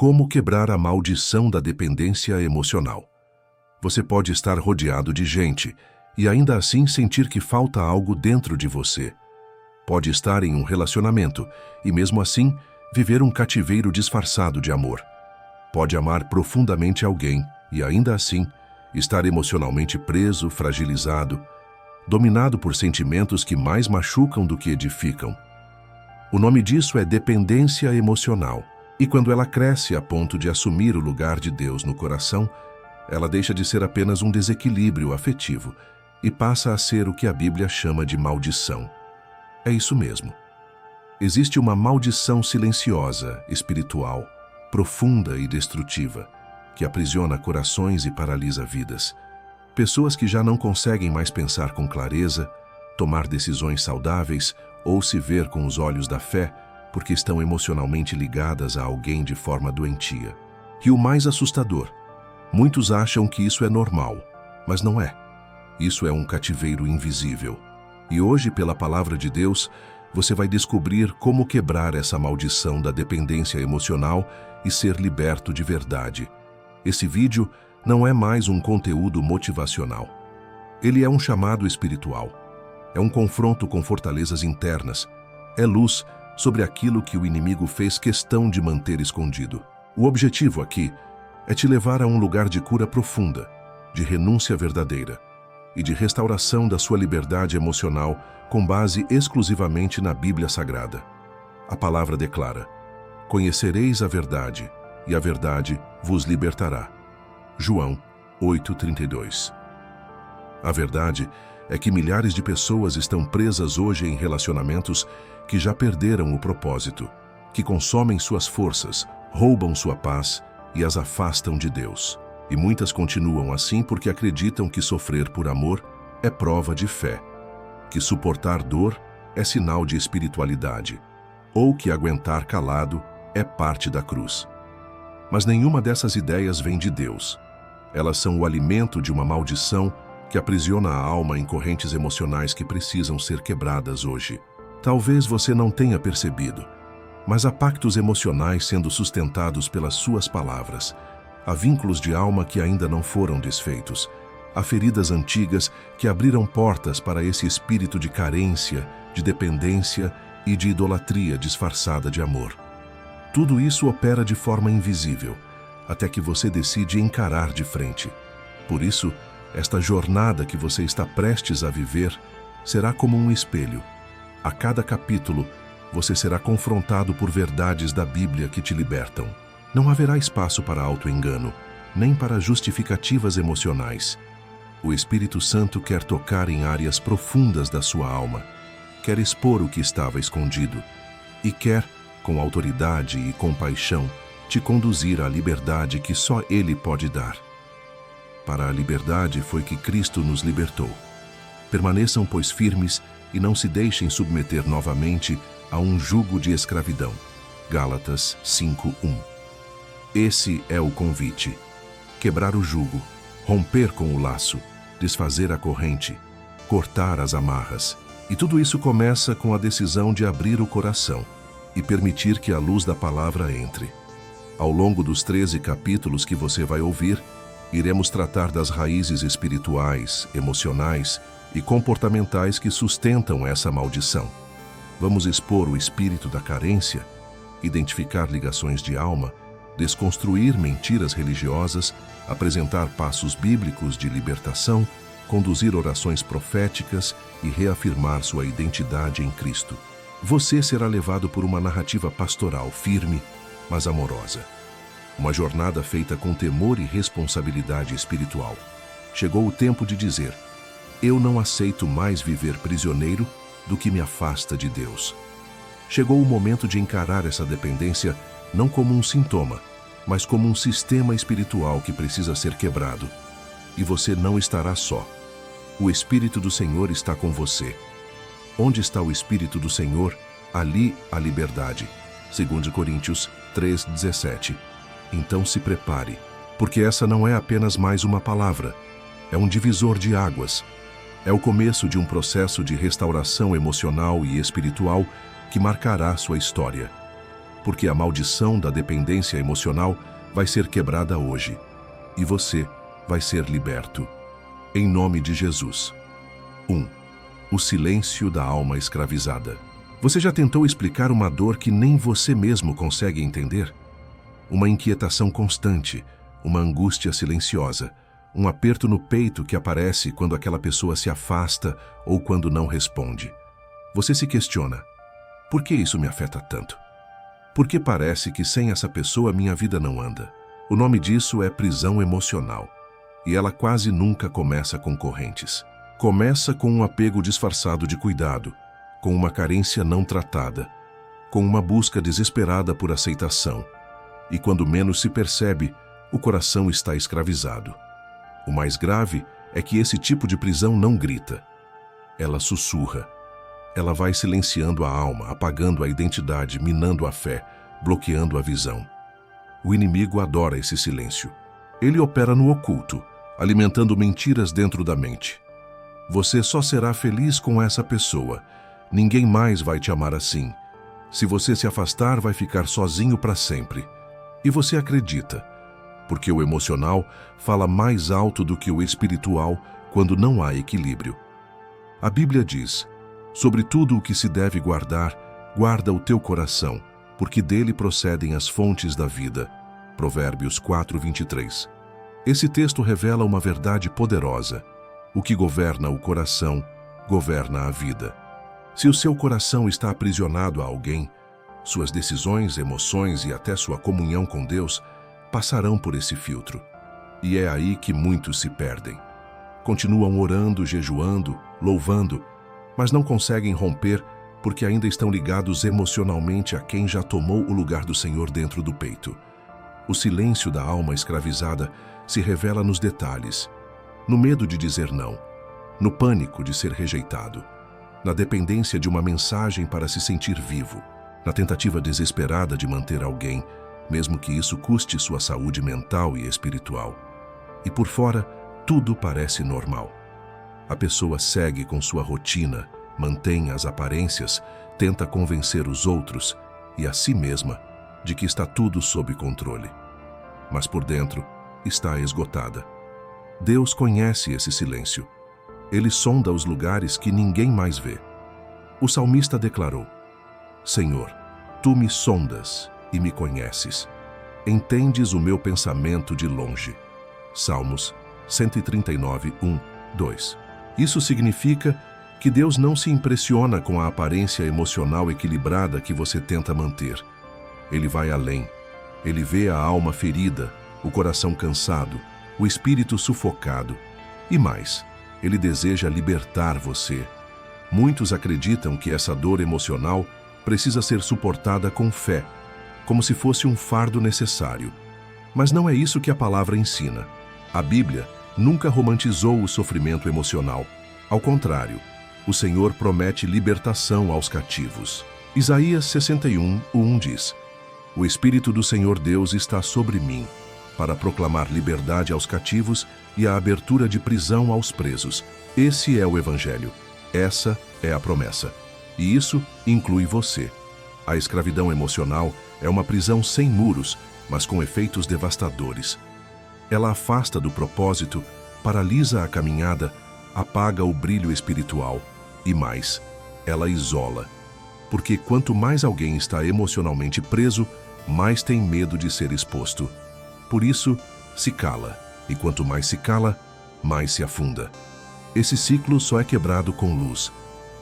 Como quebrar a maldição da dependência emocional? Você pode estar rodeado de gente e ainda assim sentir que falta algo dentro de você. Pode estar em um relacionamento e mesmo assim viver um cativeiro disfarçado de amor. Pode amar profundamente alguém e ainda assim estar emocionalmente preso, fragilizado, dominado por sentimentos que mais machucam do que edificam. O nome disso é dependência emocional. E quando ela cresce a ponto de assumir o lugar de Deus no coração, ela deixa de ser apenas um desequilíbrio afetivo e passa a ser o que a Bíblia chama de maldição. É isso mesmo. Existe uma maldição silenciosa, espiritual, profunda e destrutiva, que aprisiona corações e paralisa vidas. Pessoas que já não conseguem mais pensar com clareza, tomar decisões saudáveis ou se ver com os olhos da fé, porque estão emocionalmente ligadas a alguém de forma doentia. E o mais assustador, muitos acham que isso é normal, mas não é. Isso é um cativeiro invisível. E hoje, pela palavra de Deus, você vai descobrir como quebrar essa maldição da dependência emocional e ser liberto de verdade. Esse vídeo não é mais um conteúdo motivacional. Ele é um chamado espiritual. É um confronto com fortalezas internas. É luz sobre aquilo que o inimigo fez questão de manter escondido. O objetivo aqui é te levar a um lugar de cura profunda, de renúncia verdadeira e de restauração da sua liberdade emocional com base exclusivamente na Bíblia Sagrada. A palavra declara: conhecereis a verdade, e a verdade vos libertará. João 8:32. A verdade é que milhares de pessoas estão presas hoje em relacionamentos que já perderam o propósito, que consomem suas forças, roubam sua paz e as afastam de Deus. E muitas continuam assim porque acreditam que sofrer por amor é prova de fé, que suportar dor é sinal de espiritualidade, ou que aguentar calado é parte da cruz. Mas nenhuma dessas ideias vem de Deus. Elas são o alimento de uma maldição que aprisiona a alma em correntes emocionais que precisam ser quebradas hoje. Talvez você não tenha percebido, mas há pactos emocionais sendo sustentados pelas suas palavras. Há vínculos de alma que ainda não foram desfeitos. Há feridas antigas que abriram portas para esse espírito de carência, de dependência e de idolatria disfarçada de amor. Tudo isso opera de forma invisível, até que você decide encarar de frente. Por isso, esta jornada que você está prestes a viver será como um espelho. A cada capítulo, você será confrontado por verdades da Bíblia que te libertam. Não haverá espaço para auto-engano, nem para justificativas emocionais. O Espírito Santo quer tocar em áreas profundas da sua alma, quer expor o que estava escondido e quer, com autoridade e compaixão, te conduzir à liberdade que só Ele pode dar. Para a liberdade foi que Cristo nos libertou. Permaneçam, pois, firmes e não se deixem submeter novamente a um jugo de escravidão. Gálatas 5:1. Esse é o convite. Quebrar o jugo, romper com o laço, desfazer a corrente, cortar as amarras. E tudo isso começa com a decisão de abrir o coração e permitir que a luz da palavra entre. Ao longo dos 13 capítulos que você vai ouvir, iremos tratar das raízes espirituais, emocionais e comportamentais que sustentam essa maldição. Vamos expor o espírito da carência, identificar ligações de alma, desconstruir mentiras religiosas, apresentar passos bíblicos de libertação, conduzir orações proféticas e reafirmar sua identidade em Cristo. Você será levado por uma narrativa pastoral firme, mas amorosa. Uma jornada feita com temor e responsabilidade espiritual. Chegou o tempo de dizer: eu não aceito mais viver prisioneiro do que me afasta de Deus. Chegou o momento de encarar essa dependência não como um sintoma, mas como um sistema espiritual que precisa ser quebrado. E você não estará só. O Espírito do Senhor está com você. Onde está o Espírito do Senhor, ali há liberdade. 2 Coríntios 3:17. Então se prepare, porque essa não é apenas mais uma palavra, é um divisor de águas. É o começo de um processo de restauração emocional e espiritual que marcará sua história. porque a maldição da dependência emocional vai ser quebrada hoje e você vai ser liberto. Em nome de Jesus. 1. O silêncio da alma escravizada. Você já tentou explicar uma dor que nem você mesmo consegue entender? Uma inquietação constante, uma angústia silenciosa, um aperto no peito que aparece quando aquela pessoa se afasta ou quando não responde. Você se questiona: por que isso me afeta tanto? Por que parece que sem essa pessoa minha vida não anda? O nome disso é prisão emocional. E ela quase nunca começa com correntes. Começa com um apego disfarçado de cuidado, com uma carência não tratada, com uma busca desesperada por aceitação. E quando menos se percebe, o coração está escravizado. O mais grave é que esse tipo de prisão não grita. Ela sussurra. Ela vai silenciando a alma, apagando a identidade, minando a fé, bloqueando a visão. O inimigo adora esse silêncio. Ele opera no oculto, alimentando mentiras dentro da mente. Você só será feliz com essa pessoa. Ninguém mais vai te amar assim. Se você se afastar, vai ficar sozinho para sempre. E você acredita, porque o emocional fala mais alto do que o espiritual quando não há equilíbrio. A Bíblia diz: sobre tudo o que se deve guardar, guarda o teu coração, porque dele procedem as fontes da vida. Provérbios 4:23. Esse texto revela uma verdade poderosa. O que governa o coração, governa a vida. Se o seu coração está aprisionado a alguém, suas decisões, emoções e até sua comunhão com Deus passarão por esse filtro. E é aí que muitos se perdem. Continuam orando, jejuando, louvando, mas não conseguem romper porque ainda estão ligados emocionalmente a quem já tomou o lugar do Senhor dentro do peito. O silêncio da alma escravizada se revela nos detalhes, no medo de dizer não, no pânico de ser rejeitado, na dependência de uma mensagem para se sentir vivo, na tentativa desesperada de manter alguém, mesmo que isso custe sua saúde mental e espiritual. E por fora, tudo parece normal. A pessoa segue com sua rotina, mantém as aparências, tenta convencer os outros e a si mesma de que está tudo sob controle. Mas por dentro, está esgotada. Deus conhece esse silêncio. Ele sonda os lugares que ninguém mais vê. O salmista declarou: Senhor, tu me sondas e me conheces. Entendes o meu pensamento de longe. Salmos 139, 1, 2. Isso significa que Deus não se impressiona com a aparência emocional equilibrada que você tenta manter. Ele vai além. Ele vê a alma ferida, o coração cansado, o espírito sufocado. E mais, ele deseja libertar você. Muitos acreditam que essa dor emocional precisa ser suportada com fé, como se fosse um fardo necessário. Mas não é isso que a palavra ensina. A Bíblia nunca romantizou o sofrimento emocional. Ao contrário, o Senhor promete libertação aos cativos. Isaías 61, 1 diz: O Espírito do Senhor Deus está sobre mim, para proclamar liberdade aos cativos e a abertura de prisão aos presos. Esse é o Evangelho. Essa é a promessa. E isso inclui você. A escravidão emocional é uma prisão sem muros, mas com efeitos devastadores. Ela afasta do propósito, paralisa a caminhada, apaga o brilho espiritual e mais, ela isola. Porque quanto mais alguém está emocionalmente preso, mais tem medo de ser exposto. Por isso, se cala, e quanto mais se cala, mais se afunda. Esse ciclo só é quebrado com luz,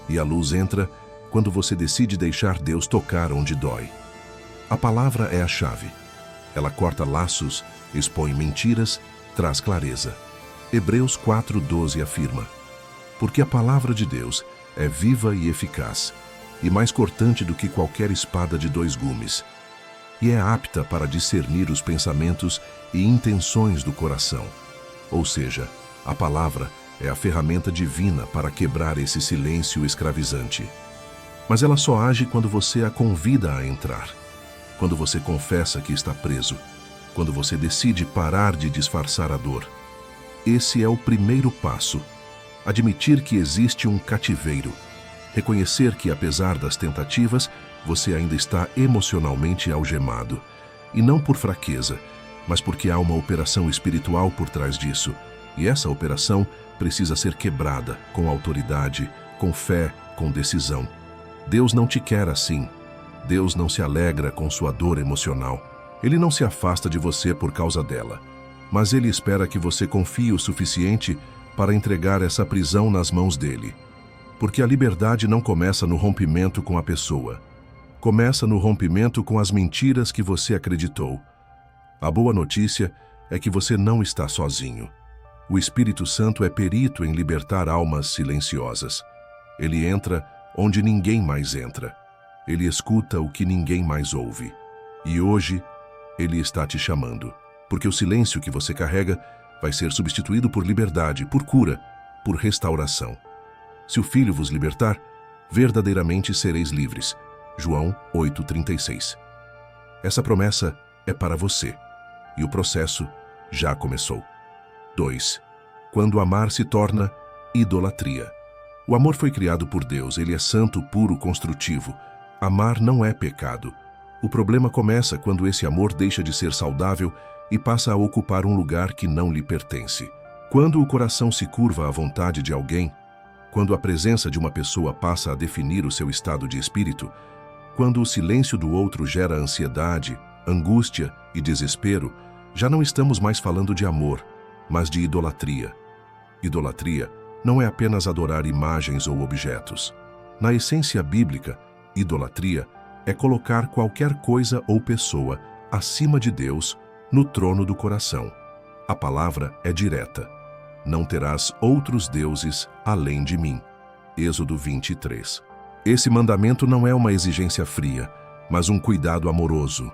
e a luz entra quando você decide deixar Deus tocar onde dói. A palavra é a chave. Ela corta laços, expõe mentiras, traz clareza. Hebreus 4:12 afirma: Porque a palavra de Deus é viva e eficaz, e mais cortante do que qualquer espada de 2 gumes, e é apta para discernir os pensamentos e intenções do coração. Ou seja, a palavra é a ferramenta divina para quebrar esse silêncio escravizante. Mas ela só age quando você a convida a entrar, quando você confessa que está preso, quando você decide parar de disfarçar a dor. Esse é o primeiro passo. Admitir que existe um cativeiro. Reconhecer que, apesar das tentativas, você ainda está emocionalmente algemado. E não por fraqueza, mas porque há uma operação espiritual por trás disso. E essa operação precisa ser quebrada com autoridade, com fé, com decisão. Deus não te quer assim. Deus não se alegra com sua dor emocional. Ele não se afasta de você por causa dela. Mas Ele espera que você confie o suficiente para entregar essa prisão nas mãos dele. Porque a liberdade não começa no rompimento com a pessoa. Começa no rompimento com as mentiras que você acreditou. A boa notícia é que você não está sozinho. O Espírito Santo é perito em libertar almas silenciosas. Ele entra onde ninguém mais entra. Ele escuta o que ninguém mais ouve. E hoje, Ele está te chamando. Porque o silêncio que você carrega vai ser substituído por liberdade, por cura, por restauração. Se o Filho vos libertar, verdadeiramente sereis livres. João 8,36. Essa promessa é para você. E o processo já começou. 2. Quando amar se torna idolatria. O amor foi criado por Deus, ele é santo, puro, construtivo. Amar não é pecado. O problema começa quando esse amor deixa de ser saudável e passa a ocupar um lugar que não lhe pertence. Quando o coração se curva à vontade de alguém, quando a presença de uma pessoa passa a definir o seu estado de espírito, quando o silêncio do outro gera ansiedade, angústia e desespero, já não estamos mais falando de amor, mas de idolatria. Idolatria não é apenas adorar imagens ou objetos. Na essência bíblica, idolatria é colocar qualquer coisa ou pessoa acima de Deus no trono do coração. A palavra é direta. Não terás outros deuses além de mim. Êxodo 23. Esse mandamento não é uma exigência fria, mas um cuidado amoroso.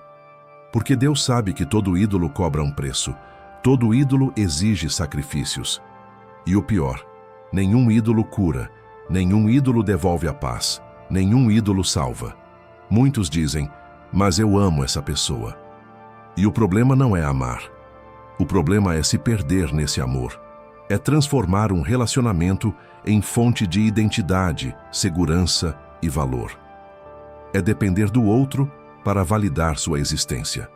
Porque Deus sabe que todo ídolo cobra um preço. Todo ídolo exige sacrifícios. E o pior, nenhum ídolo cura, nenhum ídolo devolve a paz, nenhum ídolo salva. Muitos dizem, mas eu amo essa pessoa. E o problema não é amar. O problema é se perder nesse amor. É transformar um relacionamento em fonte de identidade, segurança e valor. É depender do outro para validar sua existência.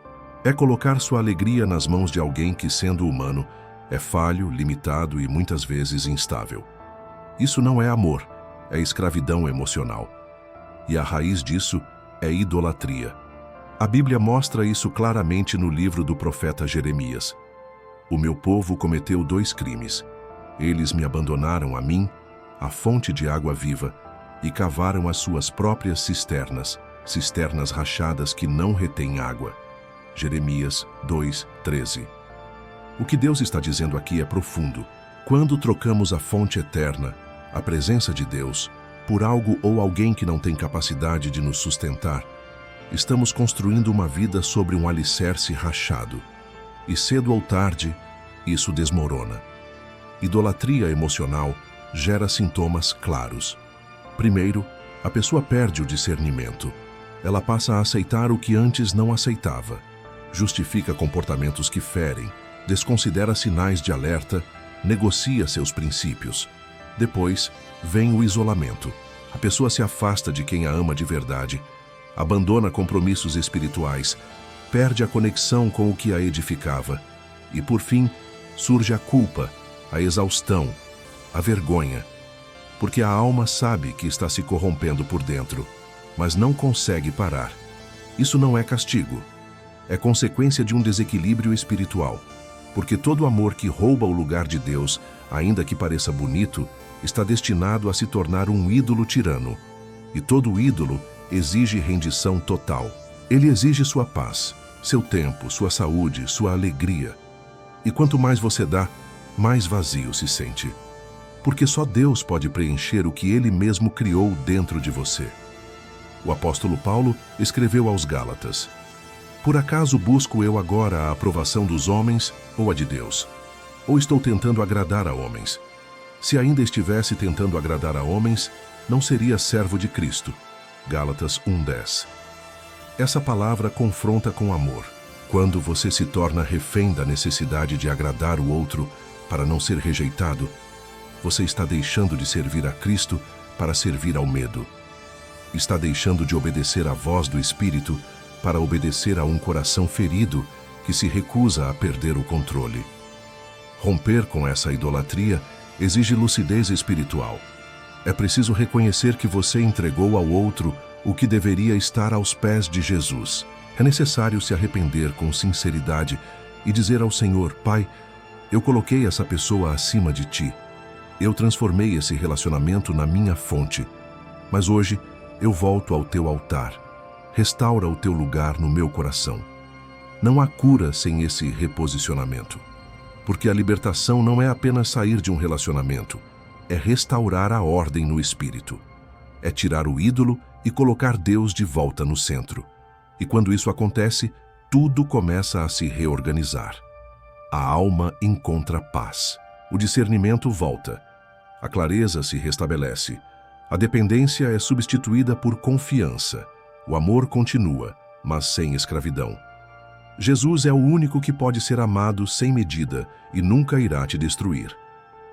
É colocar sua alegria nas mãos de alguém que, sendo humano, é falho, limitado e muitas vezes instável. Isso não é amor, é escravidão emocional. E a raiz disso é idolatria. A Bíblia mostra isso claramente no livro do profeta Jeremias. O meu povo cometeu 2 crimes. Eles me abandonaram a mim, a fonte de água viva, e cavaram as suas próprias cisternas, cisternas rachadas que não retêm água. Jeremias 2:13. O que Deus está dizendo aqui é profundo. Quando trocamos a fonte eterna, a presença de Deus, por algo ou alguém que não tem capacidade de nos sustentar, estamos construindo uma vida sobre um alicerce rachado. E cedo ou tarde, isso desmorona. Idolatria emocional gera sintomas claros. Primeiro, a pessoa perde o discernimento. Ela passa a aceitar o que antes não aceitava. Justifica comportamentos que ferem, desconsidera sinais de alerta, negocia seus princípios. Depois, vem o isolamento. A pessoa se afasta de quem a ama de verdade, abandona compromissos espirituais, perde a conexão com o que a edificava. E, por fim, surge a culpa, a exaustão, a vergonha. Porque a alma sabe que está se corrompendo por dentro, mas não consegue parar. Isso não é castigo. É consequência de um desequilíbrio espiritual. Porque todo amor que rouba o lugar de Deus, ainda que pareça bonito, está destinado a se tornar um ídolo tirano. E todo ídolo exige rendição total. Ele exige sua paz, seu tempo, sua saúde, sua alegria. E quanto mais você dá, mais vazio se sente. Porque só Deus pode preencher o que Ele mesmo criou dentro de você. O apóstolo Paulo escreveu aos Gálatas: por acaso busco eu agora a aprovação dos homens ou a de Deus? Ou estou tentando agradar a homens? Se ainda estivesse tentando agradar a homens, não seria servo de Cristo. Gálatas 1:10. Essa palavra confronta com amor. Quando você se torna refém da necessidade de agradar o outro para não ser rejeitado, você está deixando de servir a Cristo para servir ao medo. Está deixando de obedecer à voz do Espírito para obedecer a um coração ferido que se recusa a perder o controle. Romper com essa idolatria exige lucidez espiritual. É preciso reconhecer que você entregou ao outro o que deveria estar aos pés de Jesus. É necessário se arrepender com sinceridade e dizer ao Senhor: Pai, eu coloquei essa pessoa acima de Ti. Eu transformei esse relacionamento na minha fonte. Mas hoje eu volto ao Teu altar. Restaura o Teu lugar no meu coração. Não há cura sem esse reposicionamento. Porque a libertação não é apenas sair de um relacionamento, é restaurar a ordem no espírito. É tirar o ídolo e colocar Deus de volta no centro. E quando isso acontece, tudo começa a se reorganizar. A alma encontra paz. O discernimento volta. A clareza se restabelece. A dependência é substituída por confiança. O amor continua, mas sem escravidão. Jesus é o único que pode ser amado sem medida e nunca irá te destruir.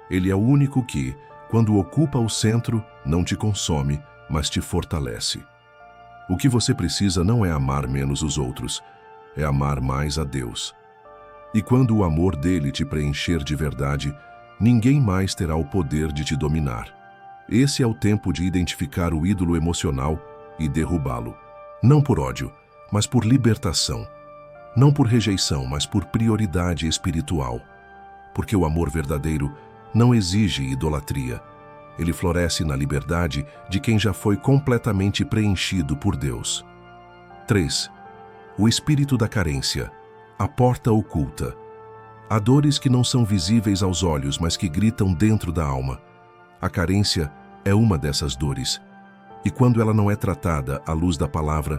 Ele é o único que, quando ocupa o centro, não te consome, mas te fortalece. O que você precisa não é amar menos os outros, é amar mais a Deus. E quando o amor dele te preencher de verdade, ninguém mais terá o poder de te dominar. Esse é o tempo de identificar o ídolo emocional e derrubá-lo. Não por ódio, mas por libertação. Não por rejeição, mas por prioridade espiritual. Porque o amor verdadeiro não exige idolatria. Ele floresce na liberdade de quem já foi completamente preenchido por Deus. 3. O espírito da carência, a porta oculta. Há dores que não são visíveis aos olhos, mas que gritam dentro da alma. A carência é uma dessas dores. E quando ela não é tratada à luz da palavra,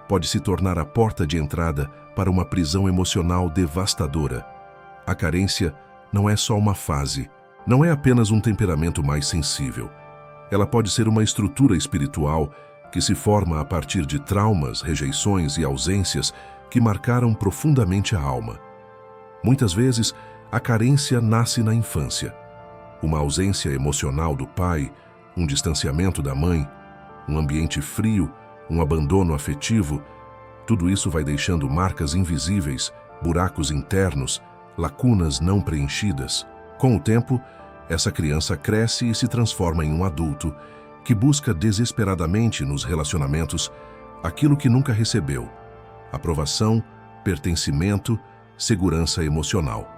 pode se tornar a porta de entrada para uma prisão emocional devastadora. A carência não é só uma fase, não é apenas um temperamento mais sensível. Ela pode ser uma estrutura espiritual que se forma a partir de traumas, rejeições e ausências que marcaram profundamente a alma. Muitas vezes, a carência nasce na infância. Uma ausência emocional do pai, um distanciamento da mãe, um ambiente frio, um abandono afetivo, tudo isso vai deixando marcas invisíveis, buracos internos, lacunas não preenchidas. Com o tempo, essa criança cresce e se transforma em um adulto que busca desesperadamente nos relacionamentos aquilo que nunca recebeu: aprovação, pertencimento, segurança emocional.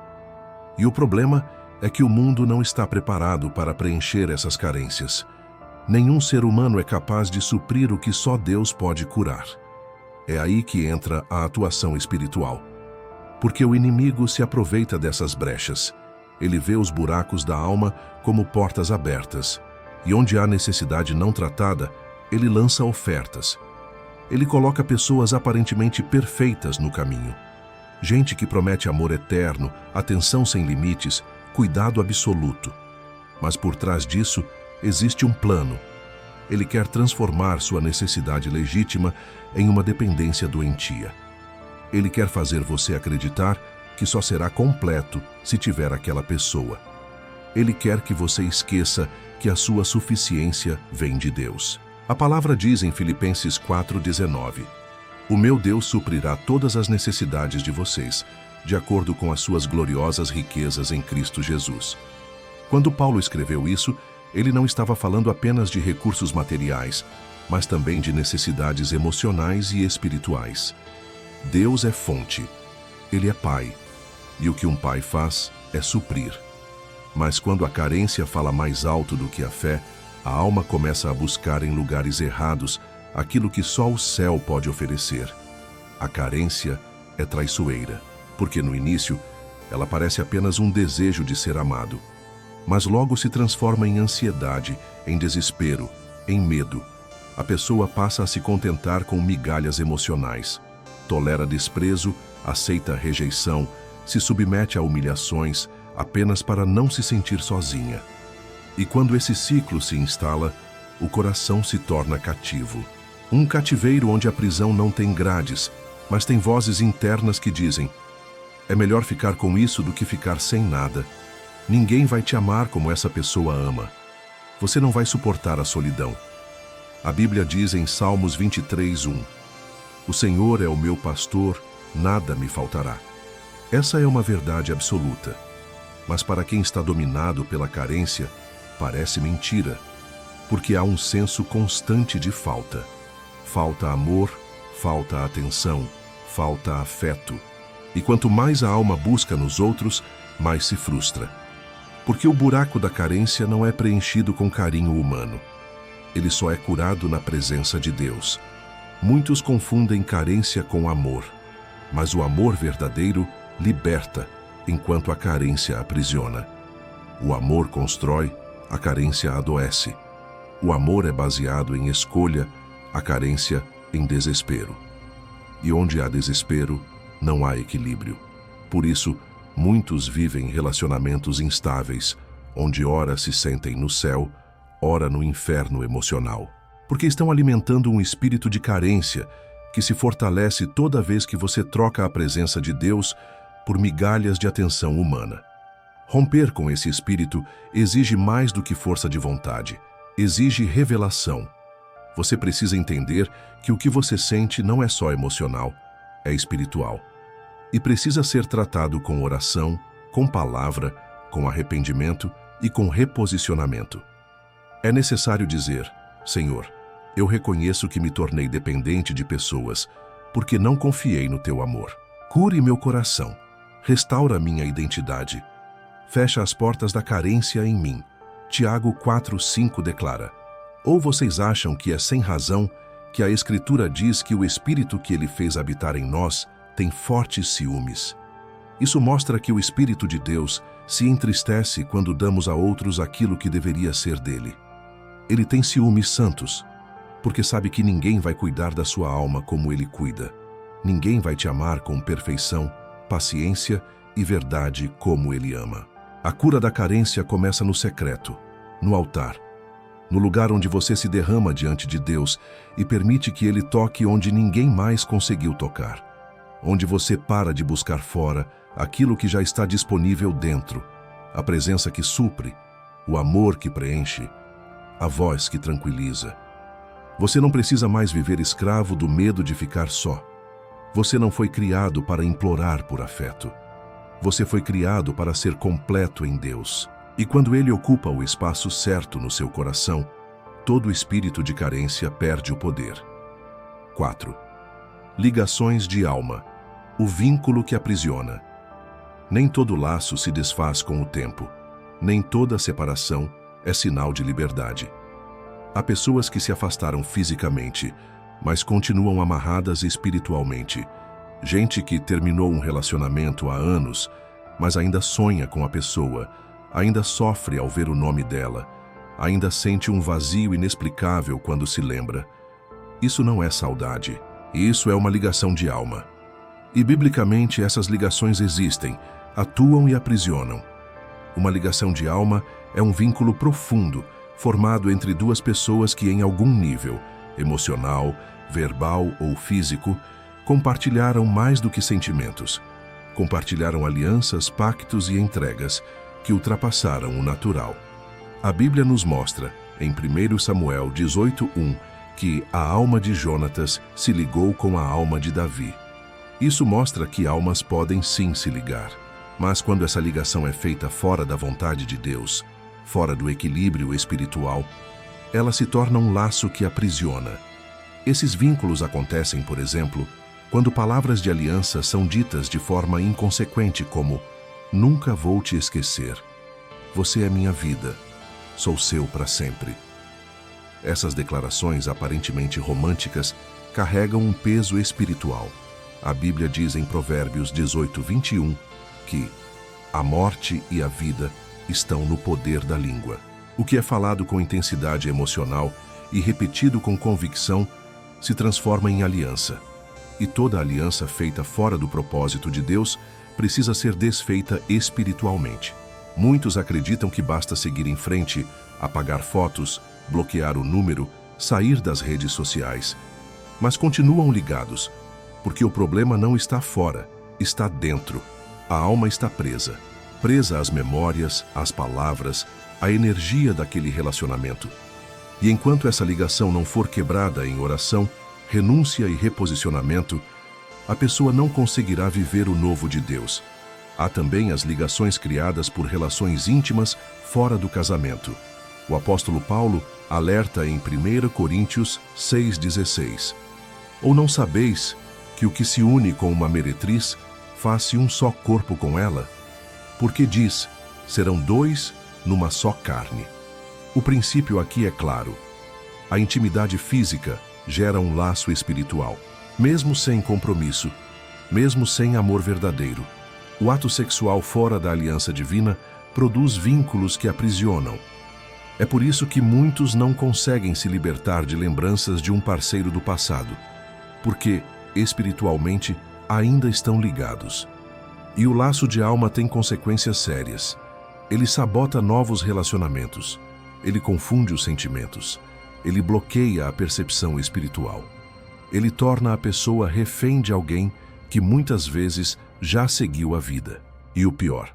E o problema é que o mundo não está preparado para preencher essas carências. Nenhum ser humano é capaz de suprir o que só Deus pode curar. É aí que entra a atuação espiritual. Porque o inimigo se aproveita dessas brechas. Ele vê os buracos da alma como portas abertas. E onde há necessidade não tratada, ele lança ofertas. Ele coloca pessoas aparentemente perfeitas no caminho. Gente que promete amor eterno, atenção sem limites, cuidado absoluto. Mas por trás disso, existe um plano. Ele quer transformar sua necessidade legítima em uma dependência doentia. Ele quer fazer você acreditar que só será completo se tiver aquela pessoa. Ele quer que você esqueça que a sua suficiência vem de Deus. A palavra diz em Filipenses 4:19: O meu Deus suprirá todas as necessidades de vocês, de acordo com as suas gloriosas riquezas em Cristo Jesus. Quando Paulo escreveu isso, ele não estava falando apenas de recursos materiais, mas também de necessidades emocionais e espirituais. Deus é fonte. Ele é Pai. E o que um pai faz é suprir. Mas quando a carência fala mais alto do que a fé, a alma começa a buscar em lugares errados aquilo que só o céu pode oferecer. A carência é traiçoeira, porque no início ela parece apenas um desejo de ser amado. Mas logo se transforma em ansiedade, em desespero, em medo. A pessoa passa a se contentar com migalhas emocionais. Tolera desprezo, aceita rejeição, se submete a humilhações apenas para não se sentir sozinha. E quando esse ciclo se instala, o coração se torna cativo. Um cativeiro onde a prisão não tem grades, mas tem vozes internas que dizem: é melhor ficar com isso do que ficar sem nada. Ninguém vai te amar como essa pessoa ama. Você não vai suportar a solidão. A Bíblia diz em Salmos 23:1: O Senhor é o meu pastor, nada me faltará. Essa é uma verdade absoluta, mas para quem está dominado pela carência, parece mentira, porque há um senso constante de falta. Falta amor, falta atenção, falta afeto. E quanto mais a alma busca nos outros, mais se frustra. Porque o buraco da carência não é preenchido com carinho humano. Ele só é curado na presença de Deus. Muitos confundem carência com amor, mas o amor verdadeiro liberta, enquanto a carência aprisiona. O amor constrói, a carência adoece. O amor é baseado em escolha, a carência em desespero. E onde há desespero, não há equilíbrio. Por isso, muitos vivem relacionamentos instáveis, onde ora se sentem no céu, ora no inferno emocional. Porque estão alimentando um espírito de carência que se fortalece toda vez que você troca a presença de Deus por migalhas de atenção humana. Romper com esse espírito exige mais do que força de vontade, exige revelação. Você precisa entender que o que você sente não é só emocional, é espiritual. E precisa ser tratado com oração, com palavra, com arrependimento e com reposicionamento. É necessário dizer: Senhor, eu reconheço que me tornei dependente de pessoas, porque não confiei no teu amor. Cure meu coração, restaura minha identidade, fecha as portas da carência em mim. Tiago 4:5 declara: Ou vocês acham que é sem razão que a Escritura diz que o Espírito que ele fez habitar em nós tem fortes ciúmes? Isso mostra que o Espírito de Deus se entristece quando damos a outros aquilo que deveria ser dele. Ele tem ciúmes santos, porque sabe que ninguém vai cuidar da sua alma como ele cuida. Ninguém vai te amar com perfeição, paciência e verdade como ele ama. A cura da carência começa no secreto, no altar, no lugar onde você se derrama diante de Deus e permite que ele toque onde ninguém mais conseguiu tocar. Onde você para de buscar fora aquilo que já está disponível dentro, a presença que supre, o amor que preenche, a voz que tranquiliza. Você não precisa mais viver escravo do medo de ficar só. Você não foi criado para implorar por afeto. Você foi criado para ser completo em Deus. E quando Ele ocupa o espaço certo no seu coração, todo espírito de carência perde o poder. 4. Ligações de alma. O vínculo que aprisiona. Nem todo laço se desfaz com o tempo. Nem toda separação é sinal de liberdade. Há pessoas que se afastaram fisicamente, mas continuam amarradas espiritualmente. Gente que terminou um relacionamento há anos, mas ainda sonha com a pessoa, ainda sofre ao ver o nome dela, ainda sente um vazio inexplicável quando se lembra. Isso não é saudade, isso é uma ligação de alma. E biblicamente essas ligações existem, atuam e aprisionam. Uma ligação de alma é um vínculo profundo, formado entre duas pessoas que em algum nível, emocional, verbal ou físico, compartilharam mais do que sentimentos. Compartilharam alianças, pactos e entregas que ultrapassaram o natural. A Bíblia nos mostra, em 1 Samuel 18:1, que a alma de Jonatas se ligou com a alma de Davi. Isso mostra que almas podem sim se ligar, mas quando essa ligação é feita fora da vontade de Deus, fora do equilíbrio espiritual, ela se torna um laço que aprisiona. Esses vínculos acontecem, por exemplo, quando palavras de aliança são ditas de forma inconsequente, como: nunca vou te esquecer, você é minha vida, sou seu para sempre. Essas declarações aparentemente românticas carregam um peso espiritual. A Bíblia diz em Provérbios 18:21 que a morte e a vida estão no poder da língua. O que é falado com intensidade emocional e repetido com convicção se transforma em aliança. E toda aliança feita fora do propósito de Deus precisa ser desfeita espiritualmente. Muitos acreditam que basta seguir em frente, apagar fotos, bloquear o número, sair das redes sociais. Mas continuam ligados, porque o problema não está fora, está dentro. A alma está presa. Presa às memórias, às palavras, à energia daquele relacionamento. E enquanto essa ligação não for quebrada em oração, renúncia e reposicionamento, a pessoa não conseguirá viver o novo de Deus. Há também as ligações criadas por relações íntimas fora do casamento. O apóstolo Paulo alerta em 1 Coríntios 6,16. Ou não sabeis que o que se une com uma meretriz faz-se um só corpo com ela? Porque diz, serão dois numa só carne. O princípio aqui é claro. A intimidade física gera um laço espiritual. Mesmo sem compromisso, mesmo sem amor verdadeiro, o ato sexual fora da aliança divina produz vínculos que aprisionam. É por isso que muitos não conseguem se libertar de lembranças de um parceiro do passado, porque, espiritualmente, ainda estão ligados. E o laço de alma tem consequências sérias. Ele sabota novos relacionamentos, ele confunde os sentimentos, ele bloqueia a percepção espiritual. Ele torna a pessoa refém de alguém que muitas vezes já seguiu a vida. E o pior,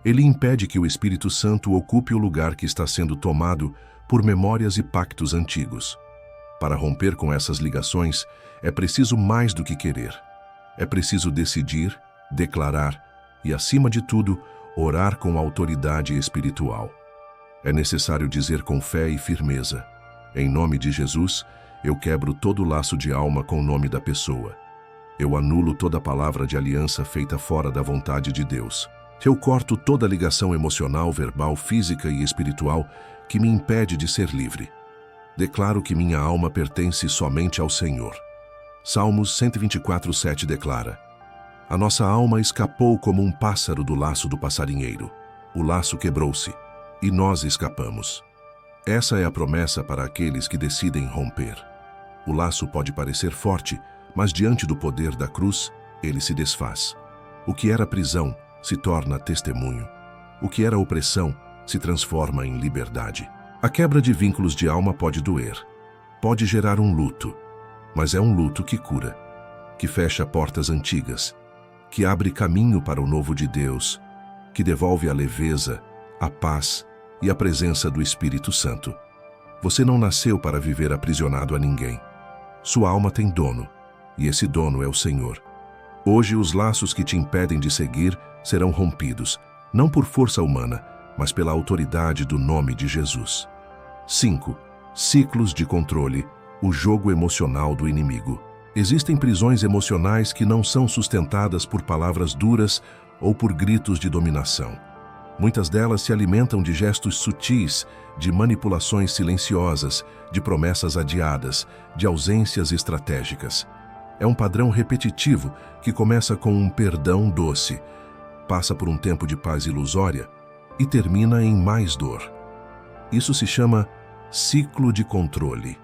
ele impede que o Espírito Santo ocupe o lugar que está sendo tomado por memórias e pactos antigos. Para romper com essas ligações, é preciso mais do que querer. É preciso decidir, declarar e, acima de tudo, orar com autoridade espiritual. É necessário dizer com fé e firmeza: em nome de Jesus, eu quebro todo laço de alma com o nome da pessoa. Eu anulo toda palavra de aliança feita fora da vontade de Deus. Eu corto toda ligação emocional, verbal, física e espiritual que me impede de ser livre. Declaro que minha alma pertence somente ao Senhor. Salmos 124:7 declara: a nossa alma escapou como um pássaro do laço do passarinheiro. O laço quebrou-se e nós escapamos. Essa é a promessa para aqueles que decidem romper. O laço pode parecer forte, mas diante do poder da cruz, ele se desfaz. O que era prisão se torna testemunho. O que era opressão se transforma em liberdade. A quebra de vínculos de alma pode doer, pode gerar um luto, mas é um luto que cura, que fecha portas antigas, que abre caminho para o novo de Deus, que devolve a leveza, a paz e a presença do Espírito Santo. Você não nasceu para viver aprisionado a ninguém. Sua alma tem dono, e esse dono é o Senhor. Hoje os laços que te impedem de seguir serão rompidos, não por força humana, mas pela autoridade do nome de Jesus. 5. Ciclos de controle, o jogo emocional do inimigo. Existem prisões emocionais que não são sustentadas por palavras duras ou por gritos de dominação. Muitas delas se alimentam de gestos sutis, de manipulações silenciosas, de promessas adiadas, de ausências estratégicas. É um padrão repetitivo que começa com um perdão doce, passa por um tempo de paz ilusória e termina em mais dor. Isso se chama ciclo de controle.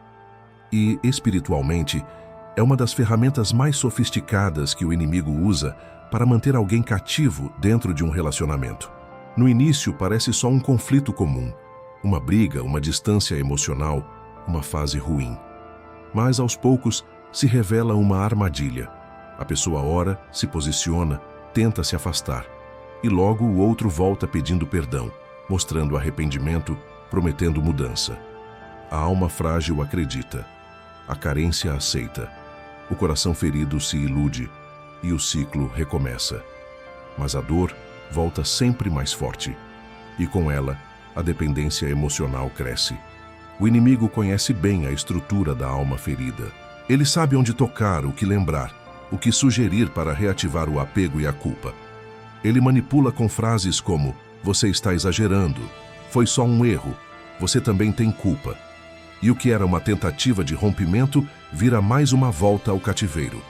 E, espiritualmente, é uma das ferramentas mais sofisticadas que o inimigo usa para manter alguém cativo dentro de um relacionamento. No início, parece só um conflito comum, uma briga, uma distância emocional, uma fase ruim. Mas, aos poucos, se revela uma armadilha. A pessoa ora, se posiciona, tenta se afastar. E logo o outro volta pedindo perdão, mostrando arrependimento, prometendo mudança. A alma frágil acredita. A carência aceita. O coração ferido se ilude e o ciclo recomeça. Mas a dor volta sempre mais forte. E com ela, a dependência emocional cresce. O inimigo conhece bem a estrutura da alma ferida. Ele sabe onde tocar, o que lembrar, o que sugerir para reativar o apego e a culpa. Ele manipula com frases como: você está exagerando, foi só um erro, você também tem culpa. E o que era uma tentativa de rompimento vira mais uma volta ao cativeiro.